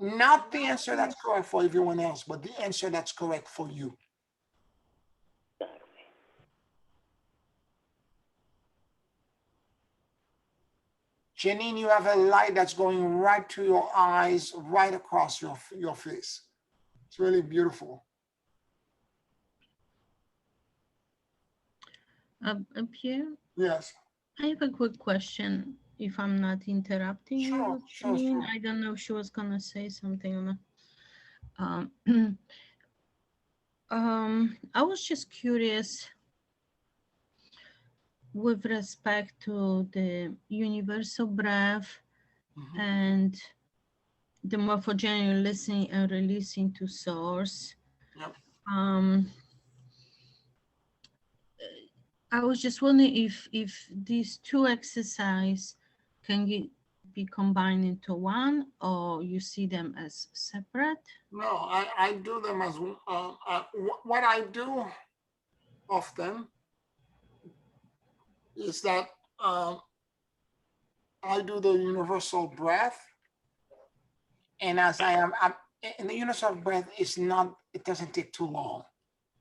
Not the answer that's correct for everyone else, but the answer that's correct for you. Janine, you have a light that's going right to your eyes, right across your face. It's really beautiful. Pierre, Yes. I have a quick question. If I'm not interrupting you, Sure, sure, Janine, sure. I don't know if she was gonna say something or not. Um, I was just curious with respect to the universal breath Mhm. and the morphogenic listening and releasing to source. Yep. Um, I was just wondering if these two exercise can be combined into one, or you see them as separate. No, I do them as what I do often is that I do the universal breath, and as I'm in the universal breath is not. It doesn't take too long.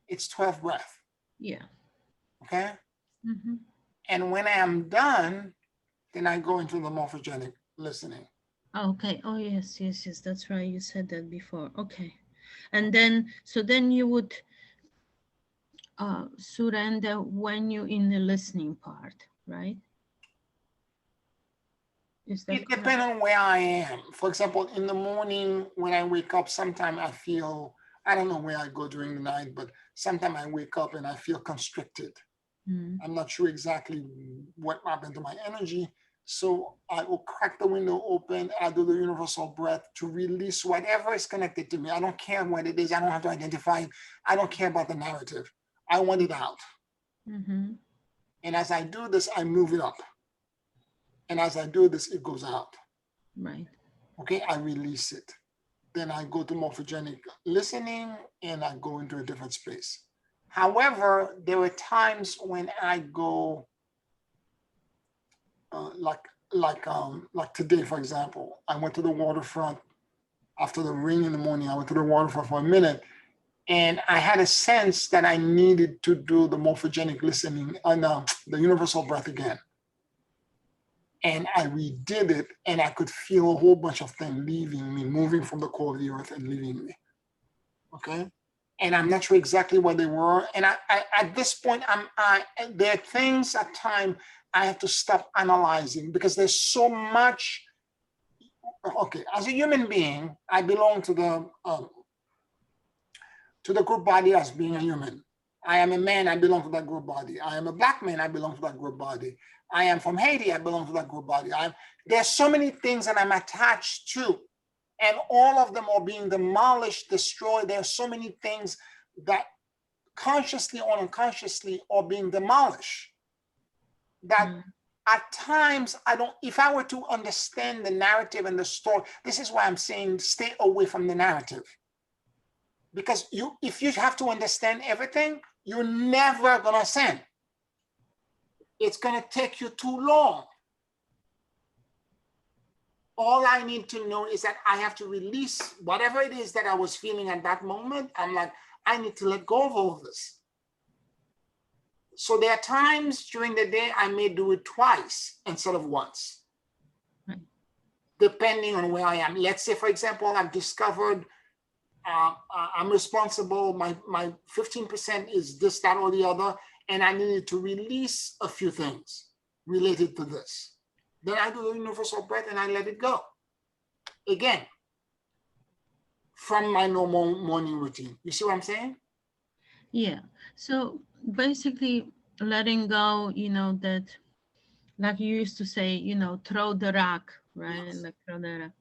It's 12 breath. Yeah. Okay. Mm-hmm. And when I am done, then I go into the morphogenic listening. Okay. Oh yes, yes, yes. That's right. You said that before. Okay. And then, so then you would surrender when you're in the listening part, right? Is that It correct? depends on where I am. For example, in the morning when I wake up, sometimes I feel, I don't know where I go during the night, but sometimes I wake up and I feel constricted. Mm. I'm not sure exactly what happened to my energy. So I will crack the window open. I do the universal breath to release whatever is connected to me. I don't care what it is. I don't have to identify it. I don't care about the narrative. I want it out. Mm-hmm. And as I do this, I move it up. And as I do this, it goes out. Right. Okay, I release it. Then I go to morphogenic listening and I go into a different space. However, there were times when I go like today, for example, I went to the waterfront after the rain in the morning. I went to the waterfront for a minute, and I had a sense that I needed to do the morphogenic listening and the universal breath again. And I redid it, and I could feel a whole bunch of things leaving me, moving from the core of the earth and leaving me. Okay, and I'm not sure exactly what they were. And I at this point, there are things at time I have to stop analyzing because there's so much. Okay, as a human being, I belong to the group body as being a human. I am a man, I belong to that group body. I am a black man, I belong to that group body. I am from Haiti, I belong to that group body. There's so many things that I'm attached to, and all of them are being demolished, destroyed. There are so many things that consciously or unconsciously are being demolished that at times I don't, if I were to understand the narrative and the story, this is why I'm saying stay away from the narrative. Because if you have to understand everything, you're never gonna ascend. It's gonna take you too long. All I need to know is that I have to release whatever it is that I was feeling at that moment. I'm like, I need to let go of all of this. So there are times during the day I may do it twice instead of once, depending on where I am. Let's say, for example, I've discovered I'm responsible, my 15% is this, that, or the other, and I needed to release a few things related to this. Then I do the universal breath and I let it go. Again, from my normal morning routine. You see what I'm saying? Yeah. So basically, letting go, that, like you used to say, throw the rock, right? Yes. Like throw the rock.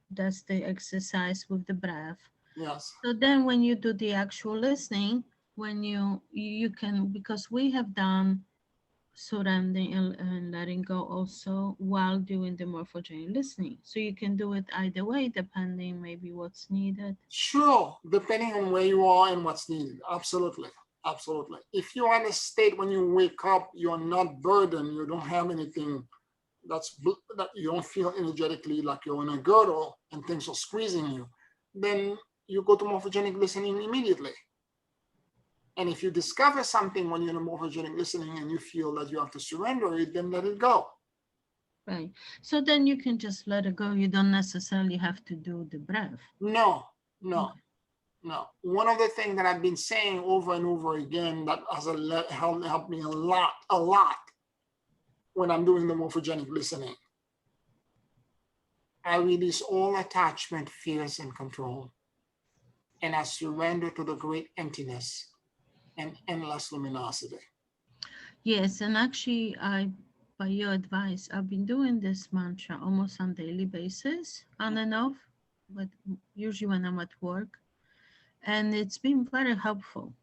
That's the exercise with the breath. Yes. So then when you do the actual listening, when you can, because we have done surrendering and letting go also while doing the morphogenic listening. So you can do it either way, depending maybe what's needed. Sure, depending on where you are and what's needed. Absolutely. Absolutely. If you're in a state when you wake up, you're not burdened, you don't have anything that you don't feel energetically like you're in a girdle and things are squeezing you, then you go to morphogenic listening immediately. And if you discover something when you're in a morphogenic listening and you feel that you have to surrender it, then let it go. Right. So then you can just let it go. You don't necessarily have to do the breath. No, no, Okay. no. One of the things that I've been saying over and over again that has helped me a lot when I'm doing the morphogenic listening. I release all attachment, fears, and control, and I surrender to the great emptiness and endless luminosity. Yes, and actually, by your advice, I've been doing this mantra almost on daily basis, on and off, but usually when I'm at work, and it's been very helpful.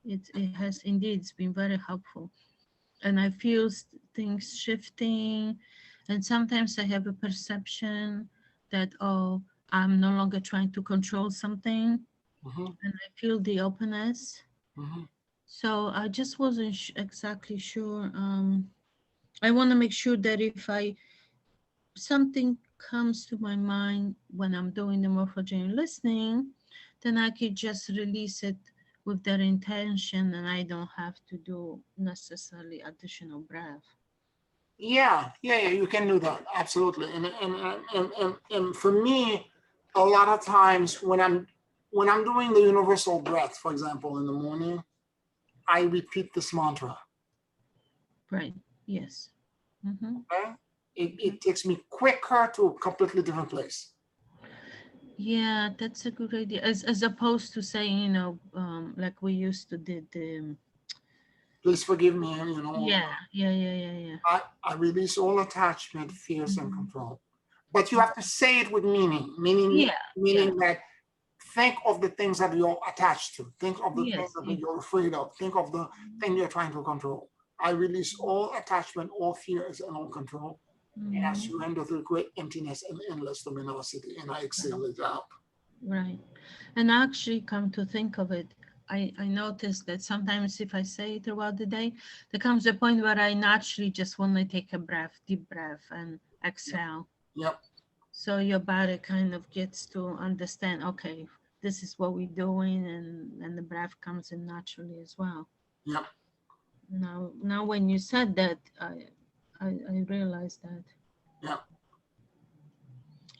It has indeed it's been very helpful, and I feel things shifting, and sometimes I have a perception that I'm no longer trying to control something, Mhm, and I feel the openness. mhm. So I just wasn't exactly sure. I want to make sure that if I something comes to my mind when I'm doing the morphogene listening, then I could just release it with that intention, and I don't have to do necessarily additional breath. Yeah, you can do that absolutely. And for me, a lot of times when I'm doing the universal breath, for example, in the morning, I repeat this mantra. Right. Yes. Mm-hmm. Okay, it takes me quicker to a completely different place. Yeah, that's a good idea. As opposed to saying, like we used to did the. Please forgive me, you know. Yeah. I release all attachment, fears, and Mm-hmm. control. But you have to say it with meaning, meaning, Yeah. meaning that think of the things that you're attached to. Think of the things Yes. that Yes. you're afraid of. Think of the thing you're trying to control. I release all attachment, all fears, and all control. And I Mm-hmm. surrender to the great emptiness and endless luminosity. And I exhale it out. Right. And actually, come to think of it, I noticed that sometimes if I say it throughout the day, there comes a point where I naturally just want to take a breath, deep breath, and Yep. exhale. Yep. So your body kind of gets to understand, okay, this is what we're doing, and the breath comes in naturally as well. Yep. Now when you said that, I realized that. Yep.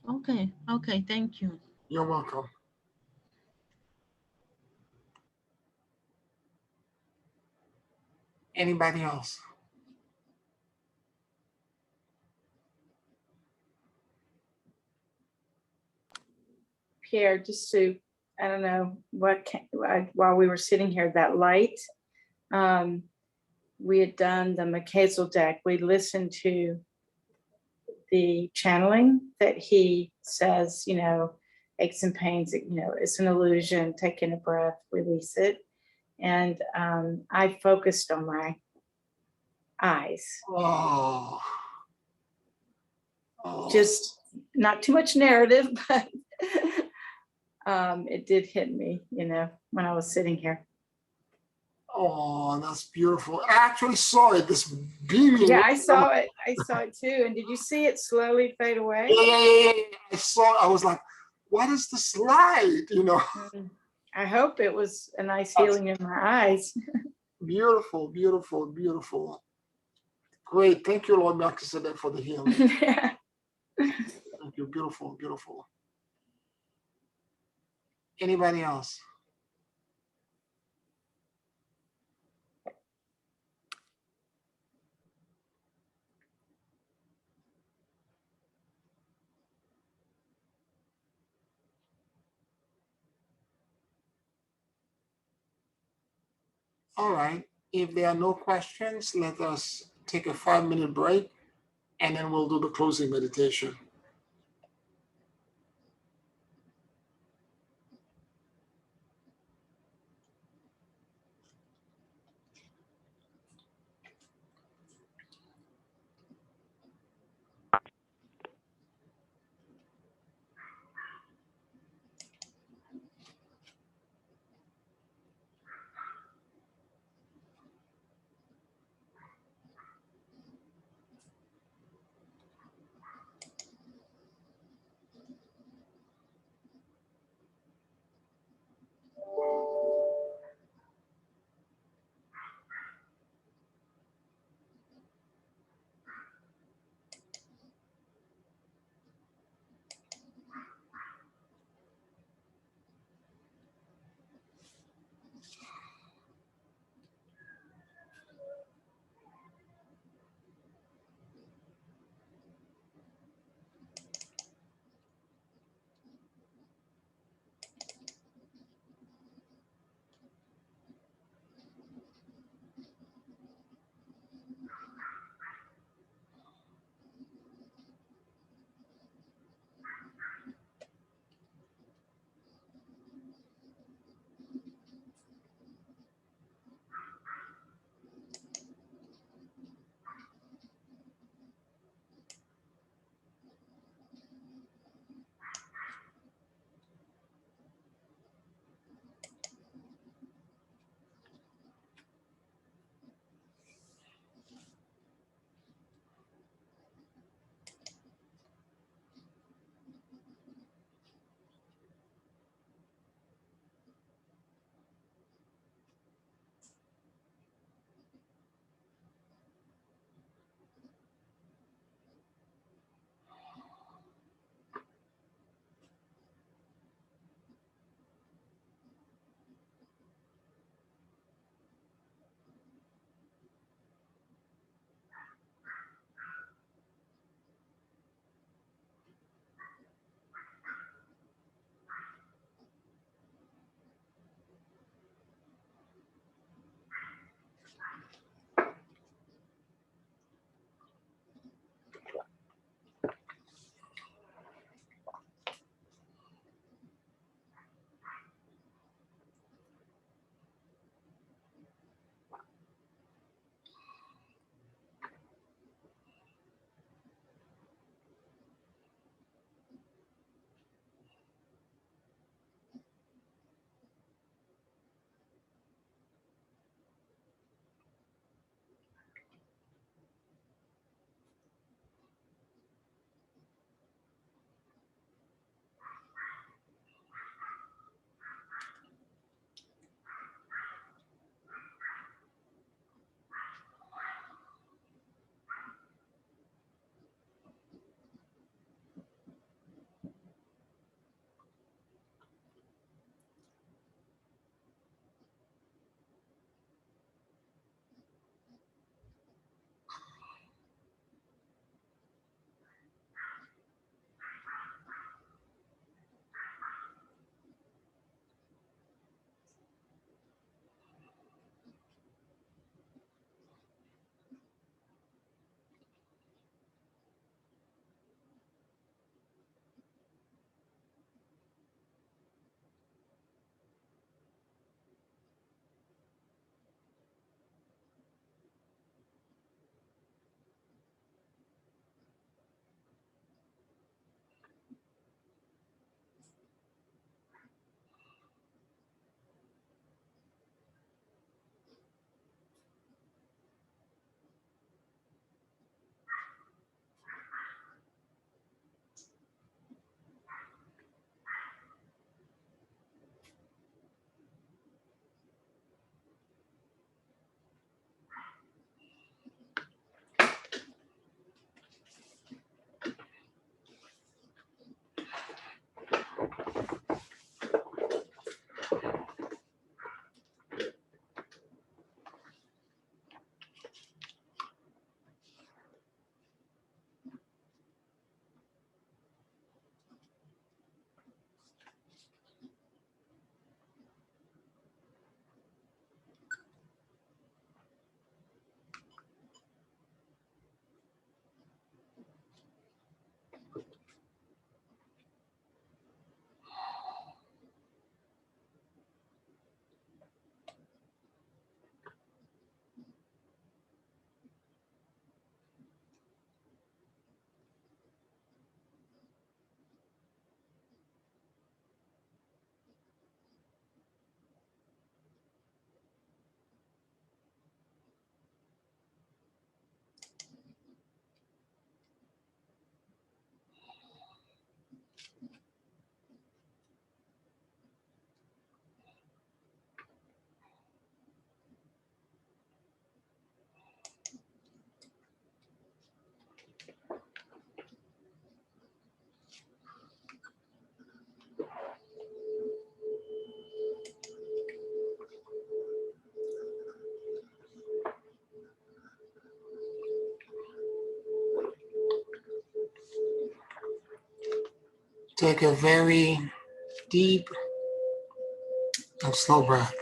Okay, thank you. You're welcome. Anybody else? Pierre, just to, I don't know while we were sitting here, that light, um, we had done the McHazel deck. We listened to the channeling that he says, aches and pains, it's an illusion, take in a breath, release it. And I focused on my eyes, Oh. just not too much narrative, but it did hit me, when I was sitting here. Oh, that's beautiful. I actually saw it, this beaming. Yeah, I saw it. I saw it too. And did you see it slowly fade away? Yeah. I saw it. I was like, what is this light? I hope it was a nice healing in my eyes. Beautiful. Great. Thank you, Lord Melchizedek, for the healing. Yeah. Thank you. Beautiful. Anybody else? All right. If there are no questions, let us take a 5-minute break and then we'll do the closing meditation. Take a very deep and slow breath.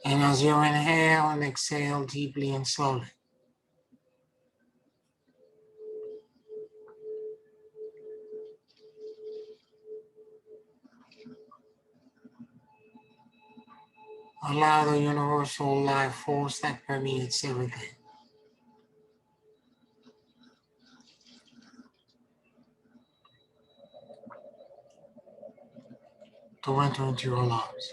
And as you inhale and exhale deeply and slowly, allow the universal life force that permeates everything to enter into your lives.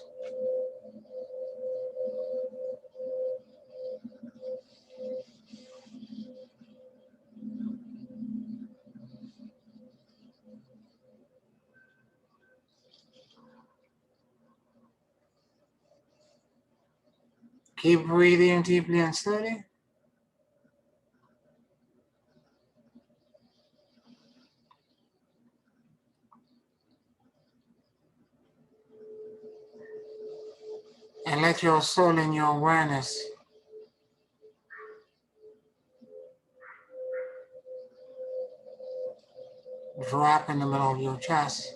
Keep breathing deeply and slowly. And let your soul and your awareness drop in the middle of your chest.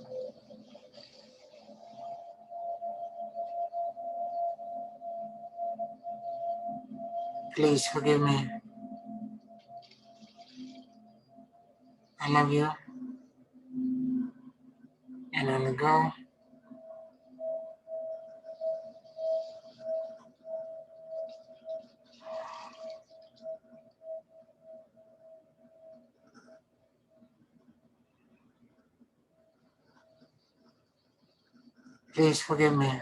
Please forgive me. I love you. And I let go. Please forgive me.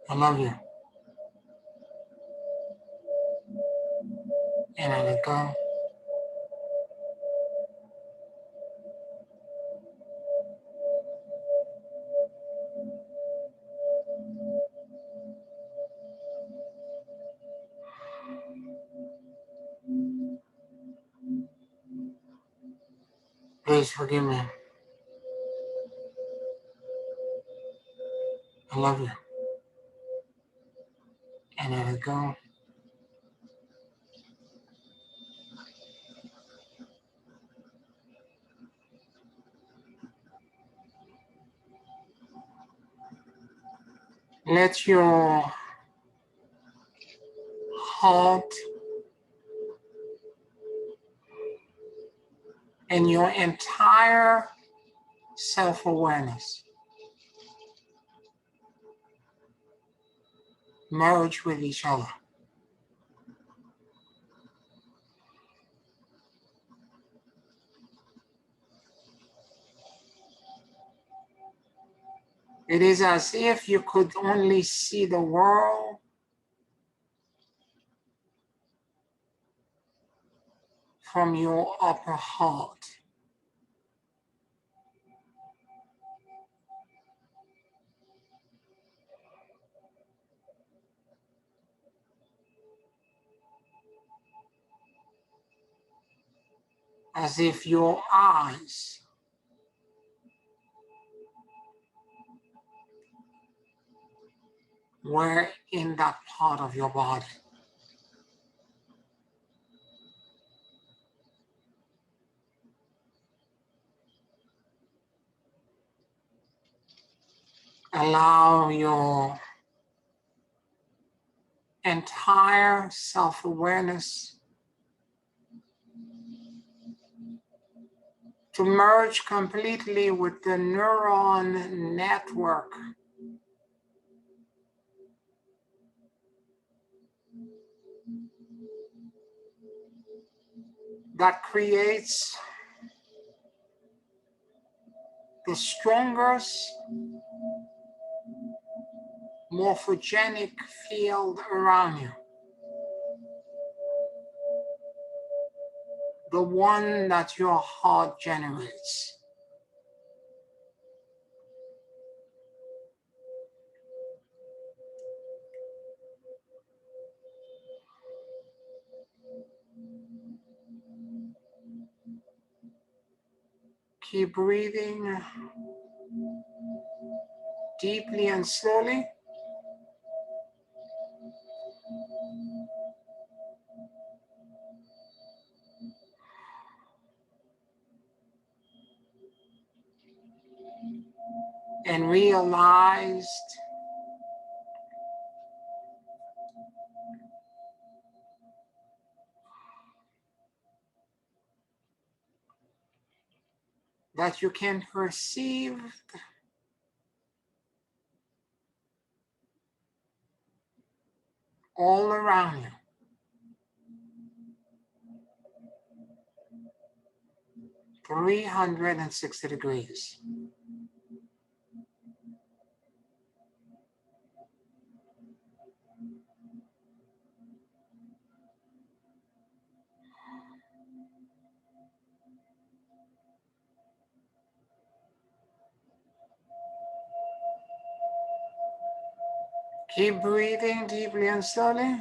I love you. And I let go. Please forgive me. I love you. And I let go. Let your heart and your entire self-awareness merge with each other. It is as if you could only see the world from your upper heart. As if your eyes were in that part of your body. Allow your entire self-awareness to merge completely with the neuron network that creates the strongest morphogenic field around you. The one that your heart generates. Keep breathing deeply and slowly. And realized that you can perceive all around you. (360 degrees). Keep breathing deeply and slowly.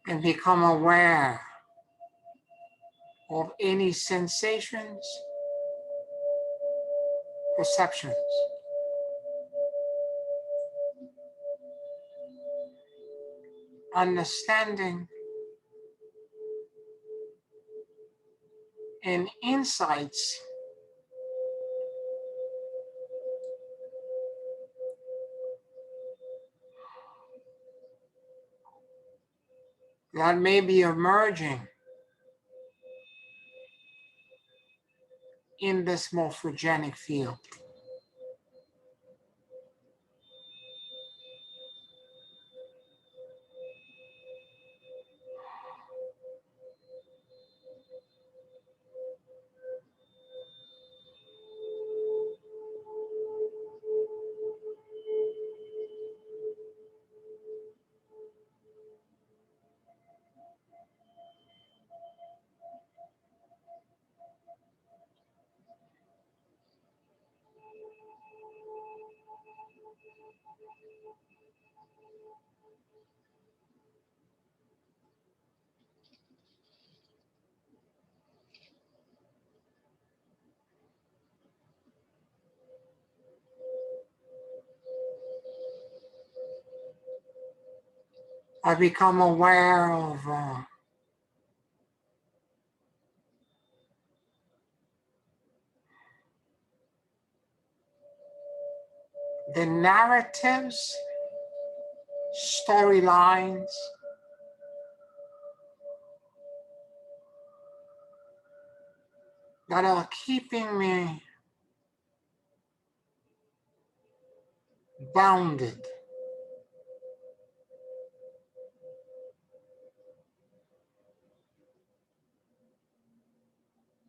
And become aware of any sensations, perceptions, understanding, and insights that may be emerging in this morphogenic field. I become aware of the narratives, storylines that are keeping me bounded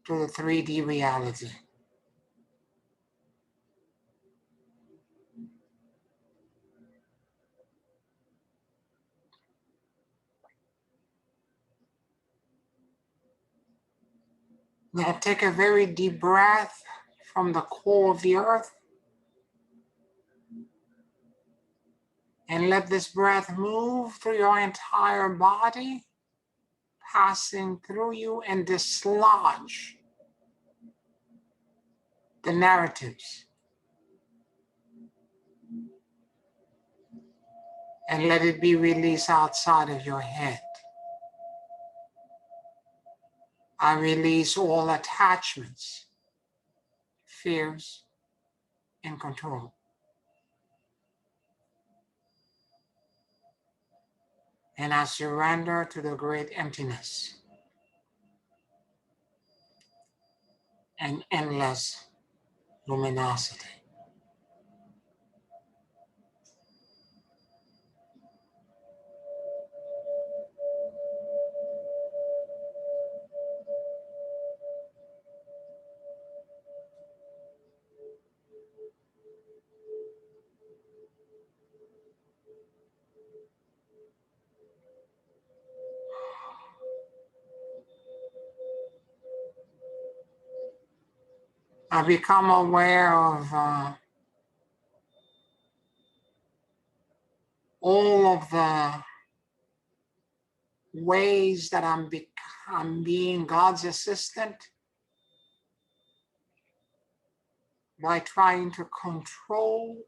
to the 3D reality. Now take a very deep breath from the core of the earth and let this breath move through your entire body, passing through you and dislodge the narratives. And let it be released outside of your head. I release all attachments, fears, and control. And I surrender to the great emptiness and endless luminosity. I become aware of all of the ways that I'm being God's assistant by trying to control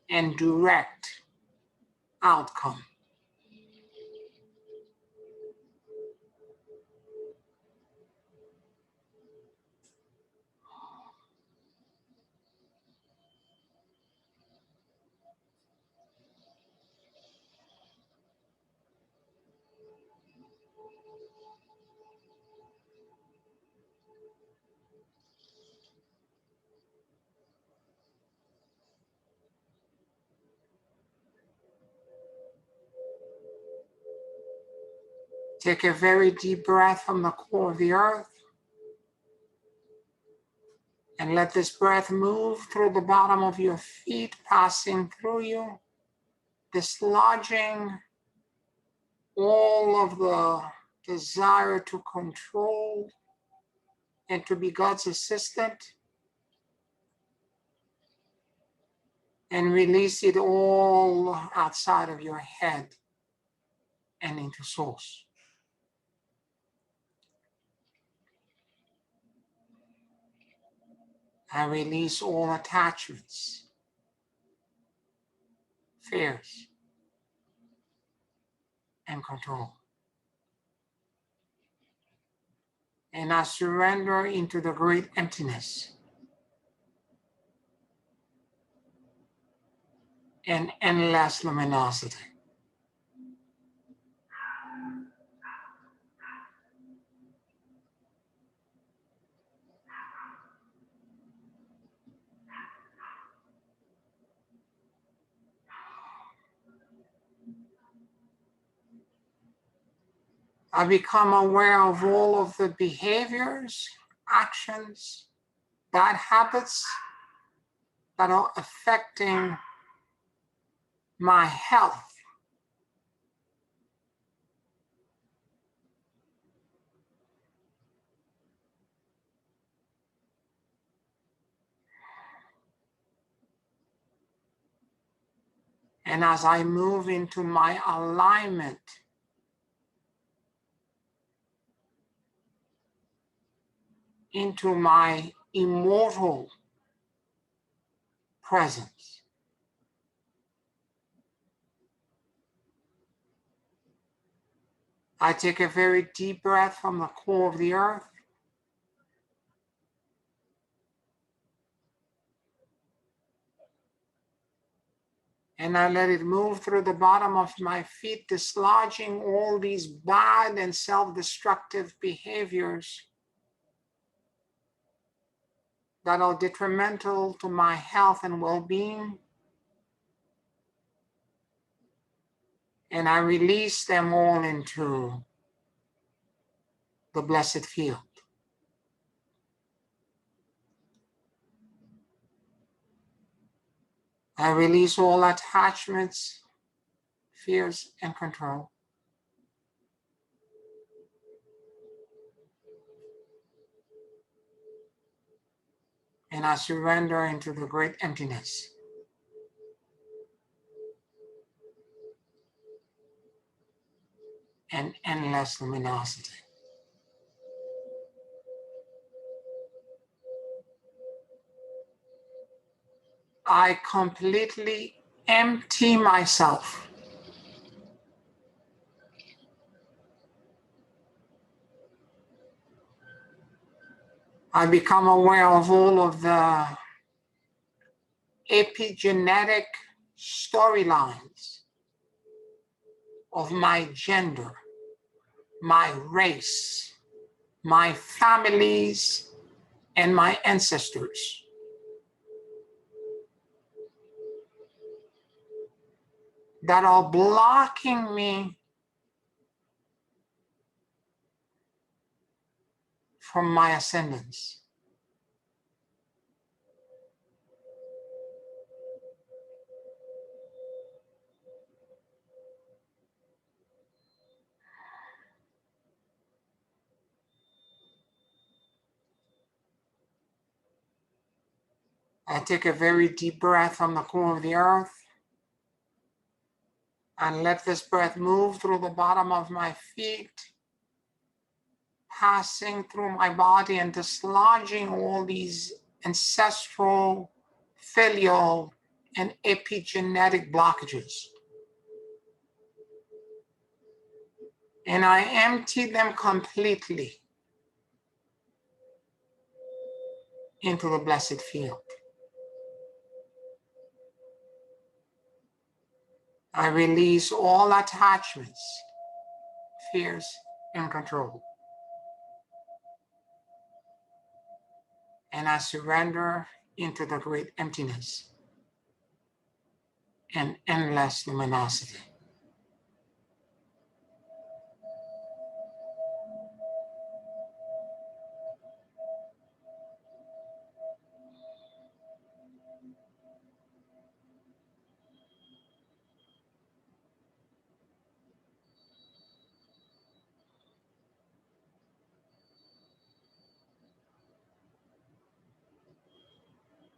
and direct outcome. Take a very deep breath from the core of the earth and let this breath move through the bottom of your feet, passing through you, dislodging all of the desire to control and to be God's assistant, and release it all outside of your head and into source. I release all attachments, fears, and control. And I surrender into the great emptiness and endless luminosity. I become aware of all of the behaviors, actions, bad habits that are affecting my health. And as I move into my alignment into my immortal presence, I take a very deep breath from the core of the earth and I let it move through the bottom of my feet, dislodging all these bad and self-destructive behaviors that are detrimental to my health and well-being. And I release them all into the blessed field. I release all attachments, fears, and control. And I surrender into the great emptiness. And endless luminosity. I completely empty myself. I become aware of all of the epigenetic storylines of my gender, my race, my families, and my ancestors that are blocking me from my ascendance. I take a very deep breath from the core of the earth and let this breath move through the bottom of my feet, passing through my body and dislodging all these ancestral, filial, and epigenetic blockages. And I empty them completely into the blessed field. I release all attachments, fears, and control. And I surrender into the great emptiness and endless luminosity.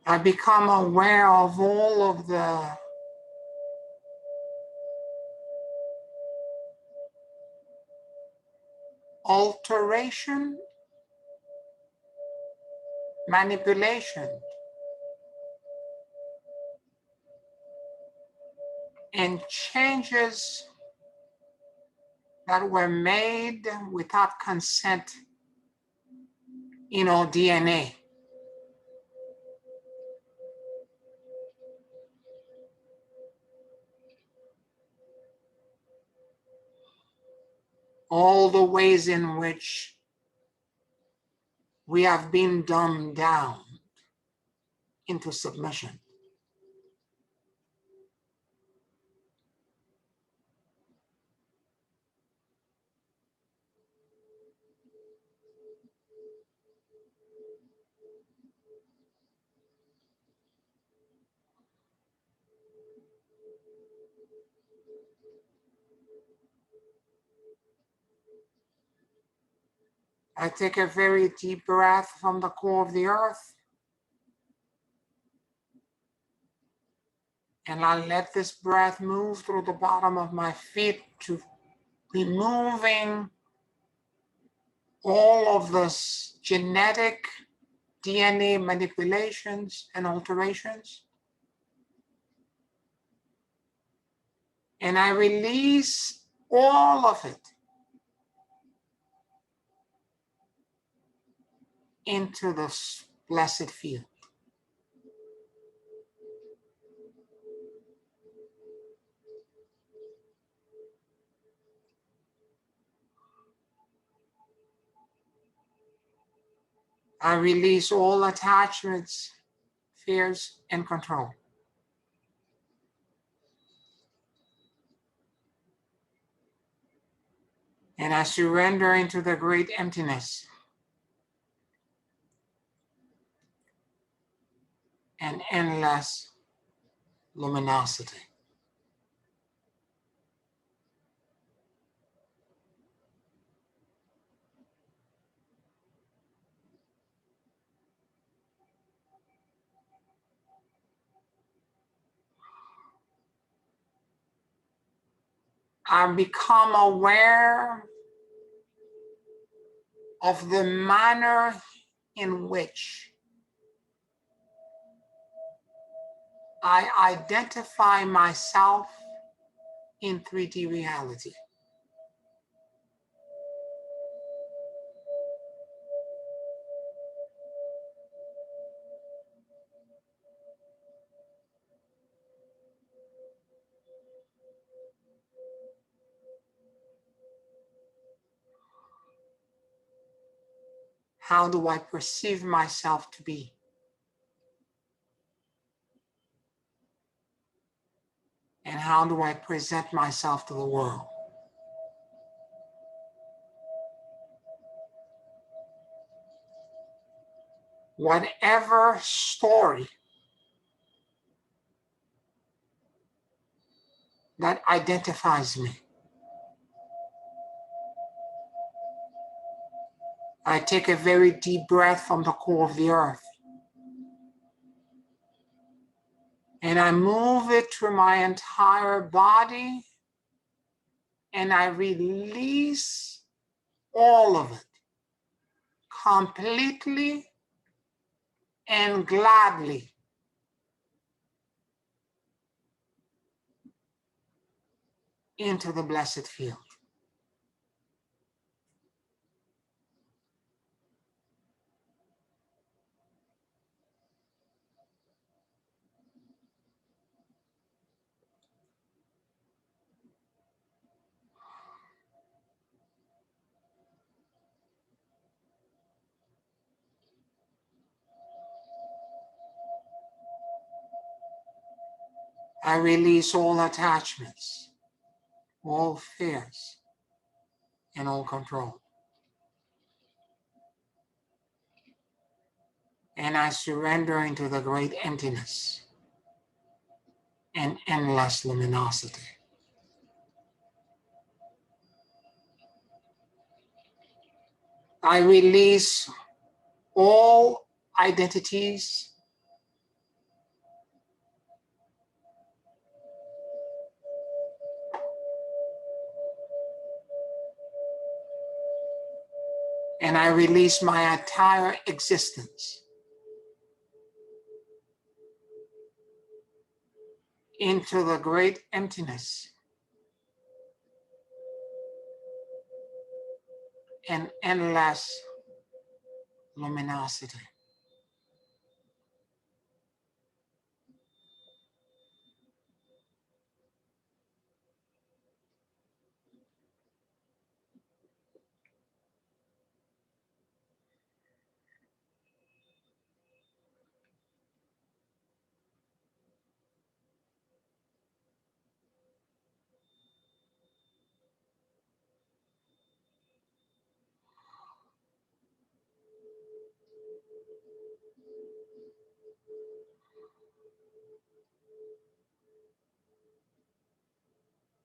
I become aware of all of the alteration, manipulation, and changes that were made without consent in our DNA. All the ways in which we have been dumbed down into submission. I take a very deep breath from the core of the earth, and I let this breath move through the bottom of my feet to removing all of this genetic DNA manipulations and alterations. And I release all of it into this blessed field. I release all attachments, fears, and control. And I surrender into the great emptiness and endless luminosity. I become aware of the manner in which I identify myself in 3D reality. How do I perceive myself to be? And how do I present myself to the world? Whatever story that identifies me, I take a very deep breath from the core of the earth, And I move it through my entire body, and I release all of it completely and gladly. Into the blessed field. I release all attachments, all fears, and all control. And I surrender into the great emptiness and endless luminosity. I release all identities, and I release my entire existence into the great emptiness and endless luminosity.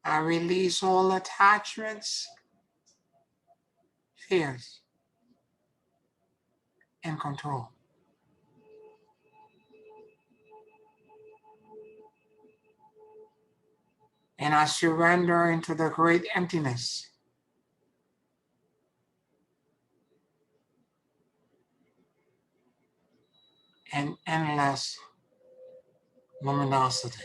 I release all attachments, fears, and control. And I surrender into the great emptiness and endless luminosity.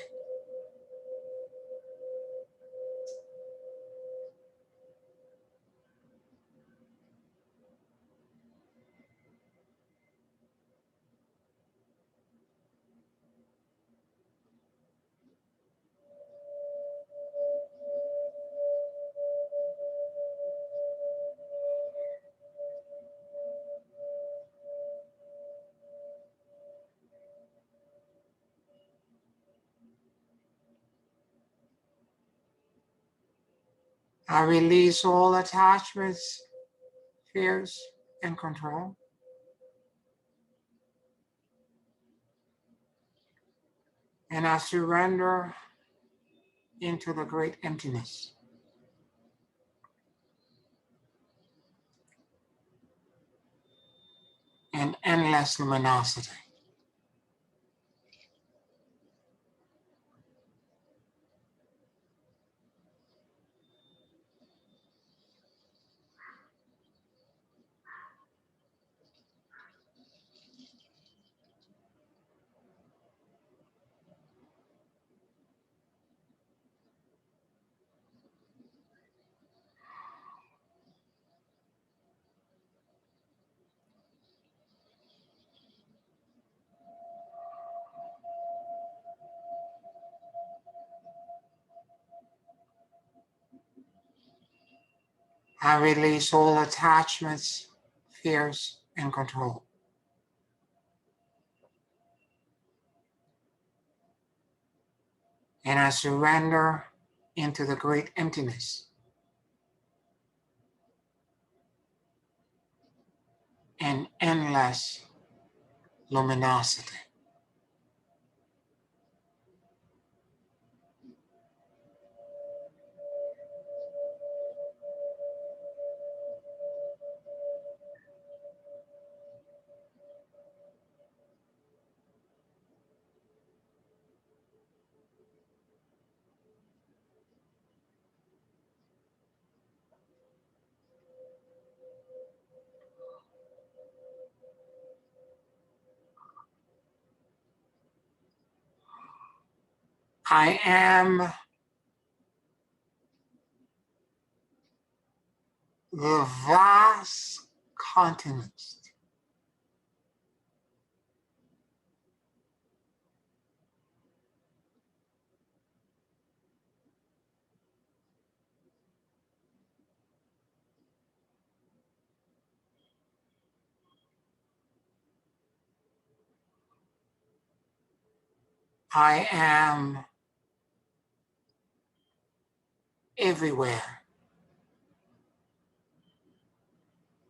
I release all attachments, fears, and control. And I surrender into the great emptiness and endless luminosity. I release all attachments, fears, and control. And I surrender into the great emptiness and endless luminosity. I am the vast continents. I am everywhere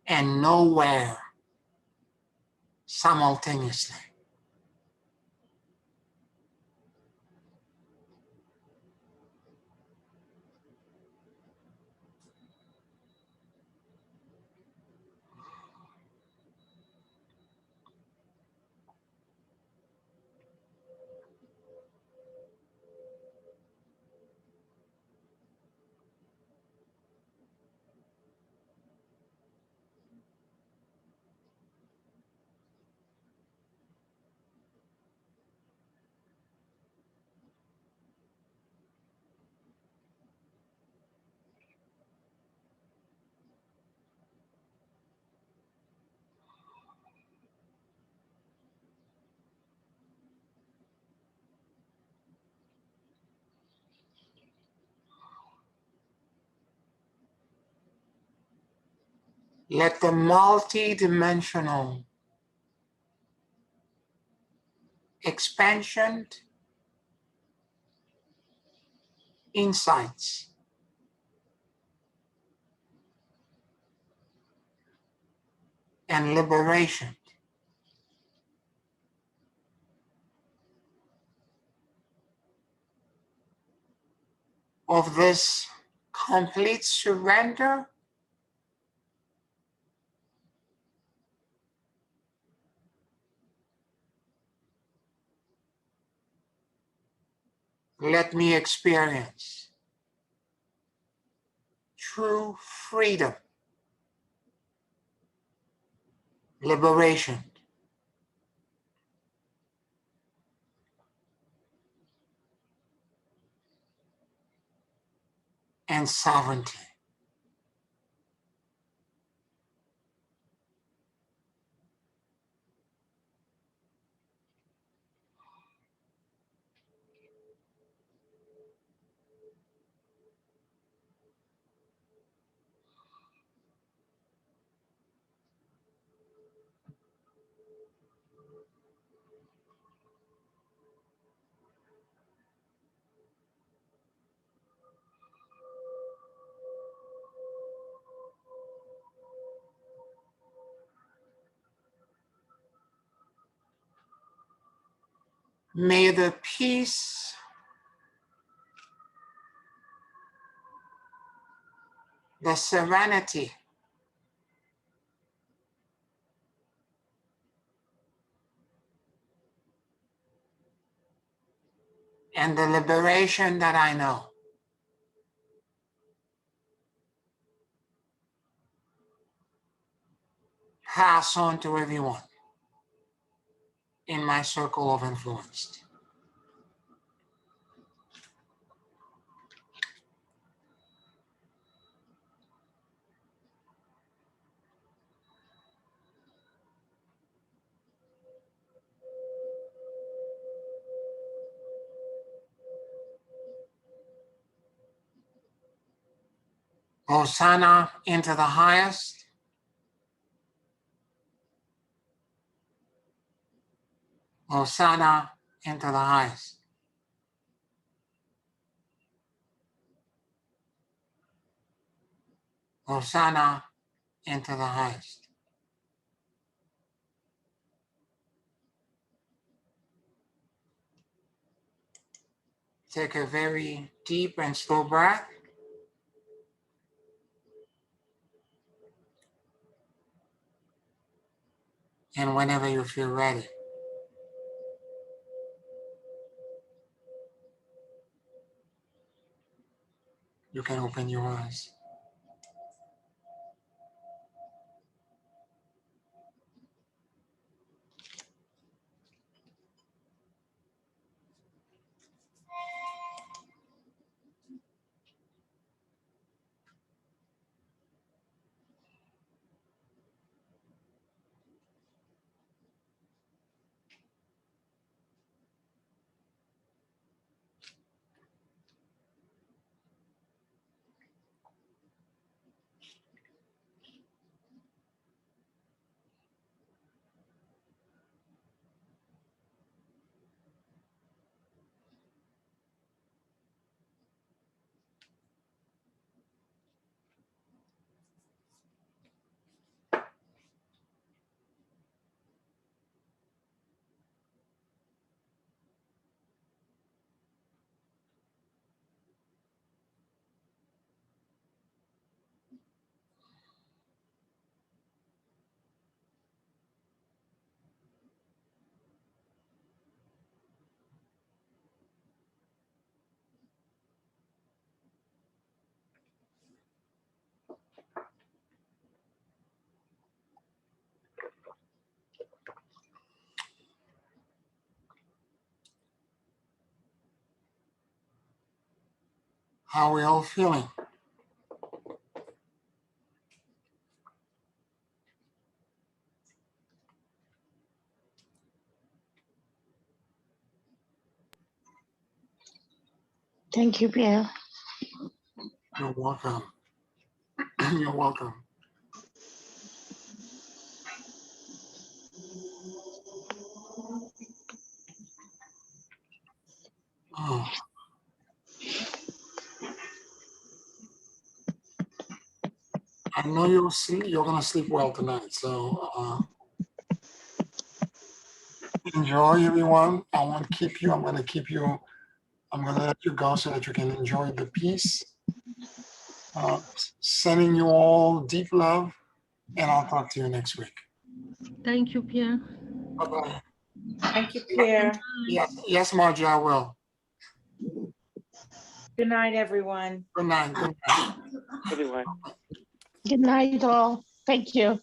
and nowhere simultaneously. Let the multi-dimensional expansion, insights, and liberation of this complete surrender let me experience true freedom, liberation, and sovereignty. May the peace, the serenity, and the liberation that I know pass on to everyone in my circle of influence. Hosanna into the highest. Hosanna into the highest. Hosanna into the highest. Take a very deep and slow breath. And whenever you feel ready, you can open your eyes. How are we all feeling? Thank you, Pierre. You're welcome. You're welcome. Oh. I know you're gonna sleep well tonight, so enjoy, everyone. I won't keep you. I'm gonna keep you. I'm gonna let you go so that you can enjoy the peace. Sending you all deep love, and I'll talk to you next week. Thank you, Pierre. Bye-bye. Thank you, Pierre. Yes, Margie, I will. Good night, everyone. Good night. Good night. Everyone. Good night, all. Thank you.